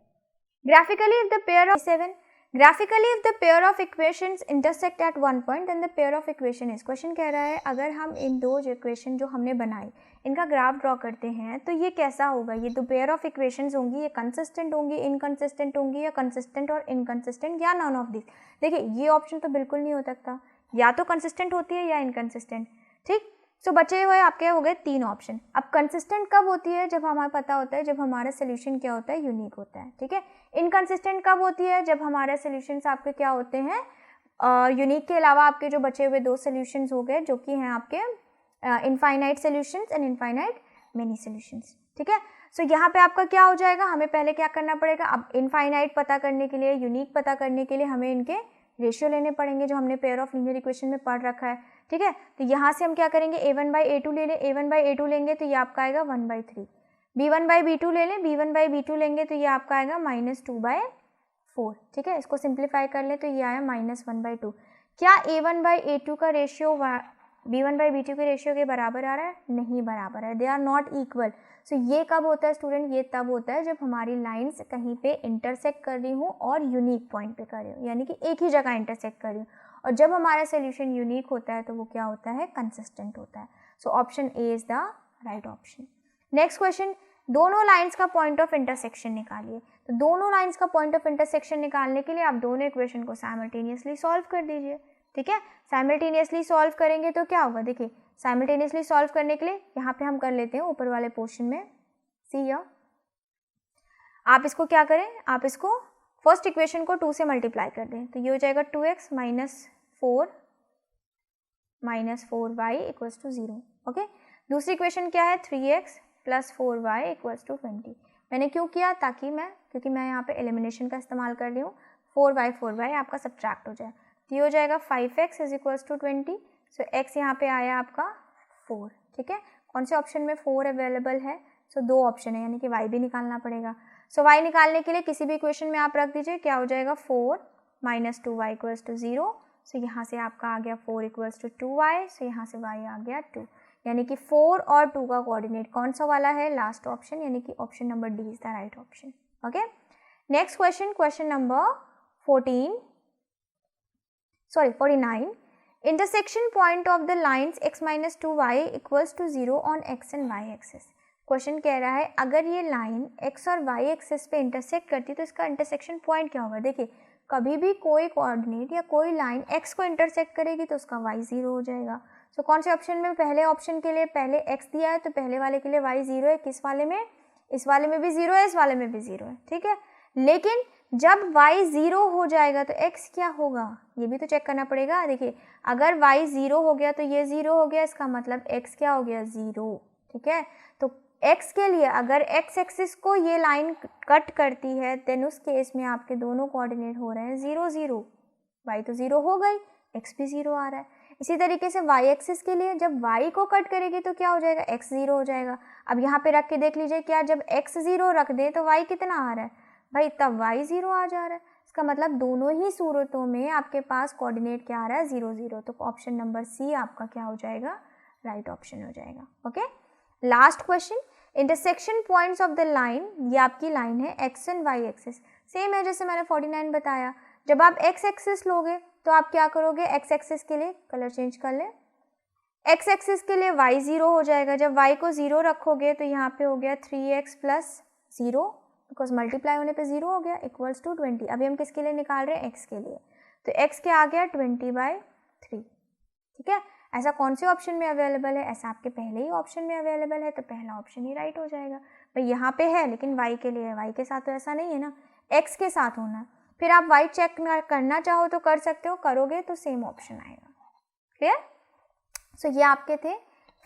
S1: Graphically if the pair of 7, graphically if the pair of equations intersect at one point then the pair of equation is, question कह रहा है अगर हम इन दो इक्वेशन जो हमने बनाई इनका ग्राफ ड्रॉ करते हैं तो ये कैसा होगा, ये दो पेयर ऑफ इक्वेशंस होंगी, ये कंसिस्टेंट होंगी, इनकंसिस्टेंट होंगी, या कंसिस्टेंट और इनकंसिस्टेंट, या नॉन ऑफ दिस। देखिए ये ऑप्शन तो बिल्कुल नहीं हो सकता, या तो कंसिस्टेंट होती है या इनकंसिस्टेंट, ठीक। सो बचे हुए आपके हो गए 3 ऑप्शन। अब कंसिस्टेंट कब होती है, जब हमें पता होता है जब हमारा सोल्यूशन क्या होता है, यूनिक होता है, ठीक है। इनकंसिस्टेंट कब होती है, जब हमारे सोल्यूशंस आपके क्या होते हैं, यूनिक के अलावा आपके जो बचे हुए 2 सोल्यूशंस हो गए जो कि हैं आपके infinite solutions and infinite many solutions, ठीक है। सो यहाँ पे आपका क्या हो जाएगा, हमें पहले क्या करना पड़ेगा, अब इनफाइनाइट पता करने के लिए, यूनिक पता करने के लिए हमें इनके रेशियो लेने पड़ेंगे जो हमने पेयर ऑफ लीनियर इक्वेशन में पढ़ रखा है, ठीक है। तो यहाँ से हम क्या करेंगे, a1/a2 ले लें, a1/a2 लेंगे तो ये आपका आएगा 1/3, b1/b2 ले लें, b1/b2 लेंगे तो ये आपका आएगा -2/4, ठीक है। इसको सिंप्लीफाई कर लें तो ये आया -1/2। क्या a1/a2 का रेशियो b1/b2 के रेशियो के बराबर आ रहा है, नहीं बराबर है, दे आर नॉट इक्वल। सो ये कब होता है स्टूडेंट, ये तब होता है जब हमारी लाइंस कहीं पे इंटरसेक्ट कर रही हूँ और यूनिक पॉइंट पे कर रही हूँ, यानी कि एक ही जगह इंटरसेक्ट कर रही हूँ, और जब हमारा सोल्यूशन यूनिक होता है तो वो क्या होता है, कंसिस्टेंट होता है। So option A is the right option. Next question, दोनों लाइंस का पॉइंट ऑफ इंटरसेक्शन निकालिए। तो दोनों लाइंस का पॉइंट ऑफ इंटरसेक्शन निकालने के लिए आप दोनों इक्वेशन को साइमल्टेनियसली सॉल्व कर दीजिए, ठीक है। साइमल्टेनियसली सॉल्व करेंगे तो क्या होगा, देखिए साइमल्टेनियसली सॉल्व करने के लिए यहाँ पे हम कर लेते हैं ऊपर वाले पोर्शन में सी, या आप इसको क्या करें, आप इसको फर्स्ट इक्वेशन को 2 से मल्टीप्लाई कर दें, तो ये हो जाएगा 2x minus 4y equals to 0, okay. दूसरी इक्वेशन क्या है, 3x plus 4y equals to 20। मैंने क्यों किया, क्योंकि मैं यहाँ पे एलिमिनेशन का इस्तेमाल कर रही हूँ, 4y आपका सब्ट्रैक्ट हो जाए, तो ये हो जाएगा 5x is equals to 20। So x यहाँ पे आया आपका 4, ठीक है। कौन से ऑप्शन में 4 अवेलेबल है, सो 2 ऑप्शन है, यानी कि y भी निकालना पड़ेगा। सो y निकालने के लिए किसी भी इक्वेशन में आप रख दीजिए, क्या हो जाएगा 4 माइनस 2y इक्वल्स टू 0। सो यहाँ से आपका आ गया 4 इक्वल्स टू 2y, सो यहाँ से y आ गया 2, यानी कि 4 और 2 का कोऑर्डिनेट कौन सा वाला है, लास्ट ऑप्शन, यानी कि option number D is the right option, okay. Next question, question number 49, intersection point of the lines x minus 2y equals to 0 on x and y axis। Question कह रहा है अगर ये लाइन x और y axis पे intersect करती है तो इसका इंटरसेक्शन पॉइंट क्या होगा। देखिए कभी भी कोई कोऑर्डिनेट या कोई लाइन x को इंटरसेक्ट करेगी तो उसका y 0 हो जाएगा। सो कौन से ऑप्शन में, पहले ऑप्शन के लिए पहले x दिया है तो पहले वाले के लिए y 0 है, किस वाले में, इस वाले में भी 0 है, इस वाले में भी 0 है, ठीक है। लेकिन जब y 0 हो जाएगा तो x क्या होगा, ये भी तो चेक करना पड़ेगा। देखिए अगर y 0 हो गया तो ये 0 हो गया, इसका मतलब x क्या हो गया, 0, ठीक है। तो x के लिए अगर x एक्सिस को ये लाइन कट करती है देन उस केस में आपके दोनों कोऑर्डिनेट हो रहे हैं 0 0, y तो 0 हो गई, x भी 0 आ रहा है। इसी तरीके से y एक्सिस के लिए जब y को कट करेगी तो क्या हो जाएगा, x 0 हो जाएगा। अब यहाँ पे रख के देख लीजिए, क्या जब x 0 रख दे तो y कितना आ रहा है भाई, तब y 0 आ जा रहा है। इसका मतलब दोनों ही सूरतों में आपके पास कोऑर्डिनेट क्या आ रहा है, 0 0। तो ऑप्शन नंबर सी आपका क्या हो जाएगा, राइट ऑप्शन हो जाएगा, okay. Last question, intersection points of the line, ये आपकी लाइन है x and y axis, same है जैसे मैंने 49 बताया। जब आप x एक्सिस लोगे तो आप क्या करोगे, x एक्सिस के लिए कलर चेंज कर ले, x एक्सिस के लिए y 0 हो जाएगा। जब y को 0 रखोगे तो यहाँ पे हो गया 3x प्लस 0 बिकॉज मल्टीप्लाई होने पे 0 हो गया, इक्वल्स टू 20। अभी हम किसके लिए निकाल रहे हैं, x के लिए, तो x क्या आ गया 20/3। ठीक है, ऐसा कौन से ऑप्शन में अवेलेबल है, ऐसा आपके पहले ही ऑप्शन में अवेलेबल है, तो पहला ऑप्शन ही राइट हो जाएगा। भाई यहाँ पे है लेकिन y के लिए है, y के साथ तो ऐसा नहीं है ना, x के साथ होना है। फिर आप y चेक करना चाहो तो कर सकते हो, करोगे तो सेम ऑप्शन आएगा। क्लियर? सो ये आपके थे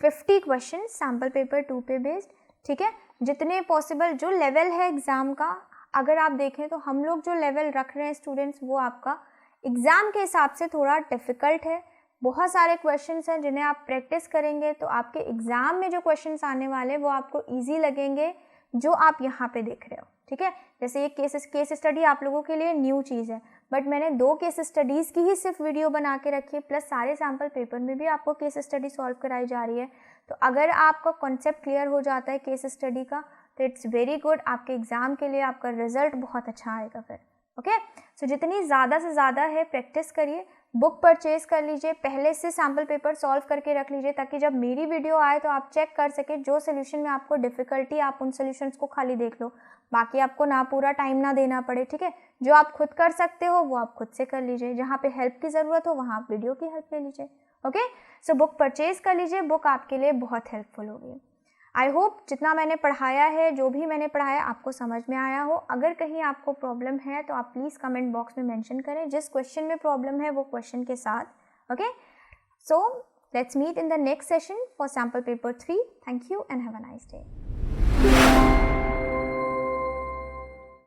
S1: 50 क्वेश्चन सैम्पल पेपर 2 पे बेस्ड। ठीक है, जितने पॉसिबल जो लेवल है एग्ज़ाम का, अगर आप देखें तो हम लोग जो लेवल रख रहे हैं स्टूडेंट्स, वो आपका एग्ज़ाम के हिसाब से थोड़ा डिफ़िकल्ट है। बहुत सारे क्वेश्चंस हैं जिन्हें आप प्रैक्टिस करेंगे तो आपके एग्ज़ाम में जो क्वेश्चंस आने वाले वो आपको इजी लगेंगे, जो आप यहाँ पे देख रहे हो। ठीक है, जैसे ये केस स्टडी आप लोगों के लिए न्यू चीज़ है, बट मैंने 2 केस स्टडीज़ की ही सिर्फ वीडियो बना के रखी है, प्लस सारे सैम्पल पेपर में भी आपको केस स्टडी सॉल्व कराई जा रही है। तो अगर आपका कॉन्सेप्ट क्लियर हो जाता है केस स्टडी का तो इट्स वेरी गुड, आपके एग्ज़ाम के लिए आपका रिजल्ट बहुत अच्छा आएगा फिर। ओके, सो जितनी ज़्यादा से ज़्यादा है प्रैक्टिस करिए, बुक परचेज कर लीजिए, पहले से सैम्पल पेपर सॉल्व करके रख लीजिए ताकि जब मेरी वीडियो आए तो आप चेक कर सके जो सोल्यूशन में आपको डिफ़िकल्टी, आप उन सोल्यूशंस को खाली देख लो, बाकी आपको ना पूरा टाइम ना देना पड़े। ठीक है, जो आप खुद कर सकते हो वो आप खुद से कर लीजिए, जहाँ पे हेल्प की ज़रूरत हो वहाँ आप वीडियो की हेल्प ले लीजिए। ओके, सो बुक परचेज कर लीजिए, बुक आपके लिए बहुत हेल्पफुल होगी। आई होप जितना मैंने पढ़ाया है, जो भी मैंने पढ़ाया आपको समझ में आया हो। अगर कहीं आपको प्रॉब्लम है तो आप प्लीज़ कमेंट बॉक्स में मेंशन करें, जिस क्वेश्चन में प्रॉब्लम है वो क्वेश्चन के साथ। Okay, so let's meet in the next session for sample paper 3। Thank you and have a nice day.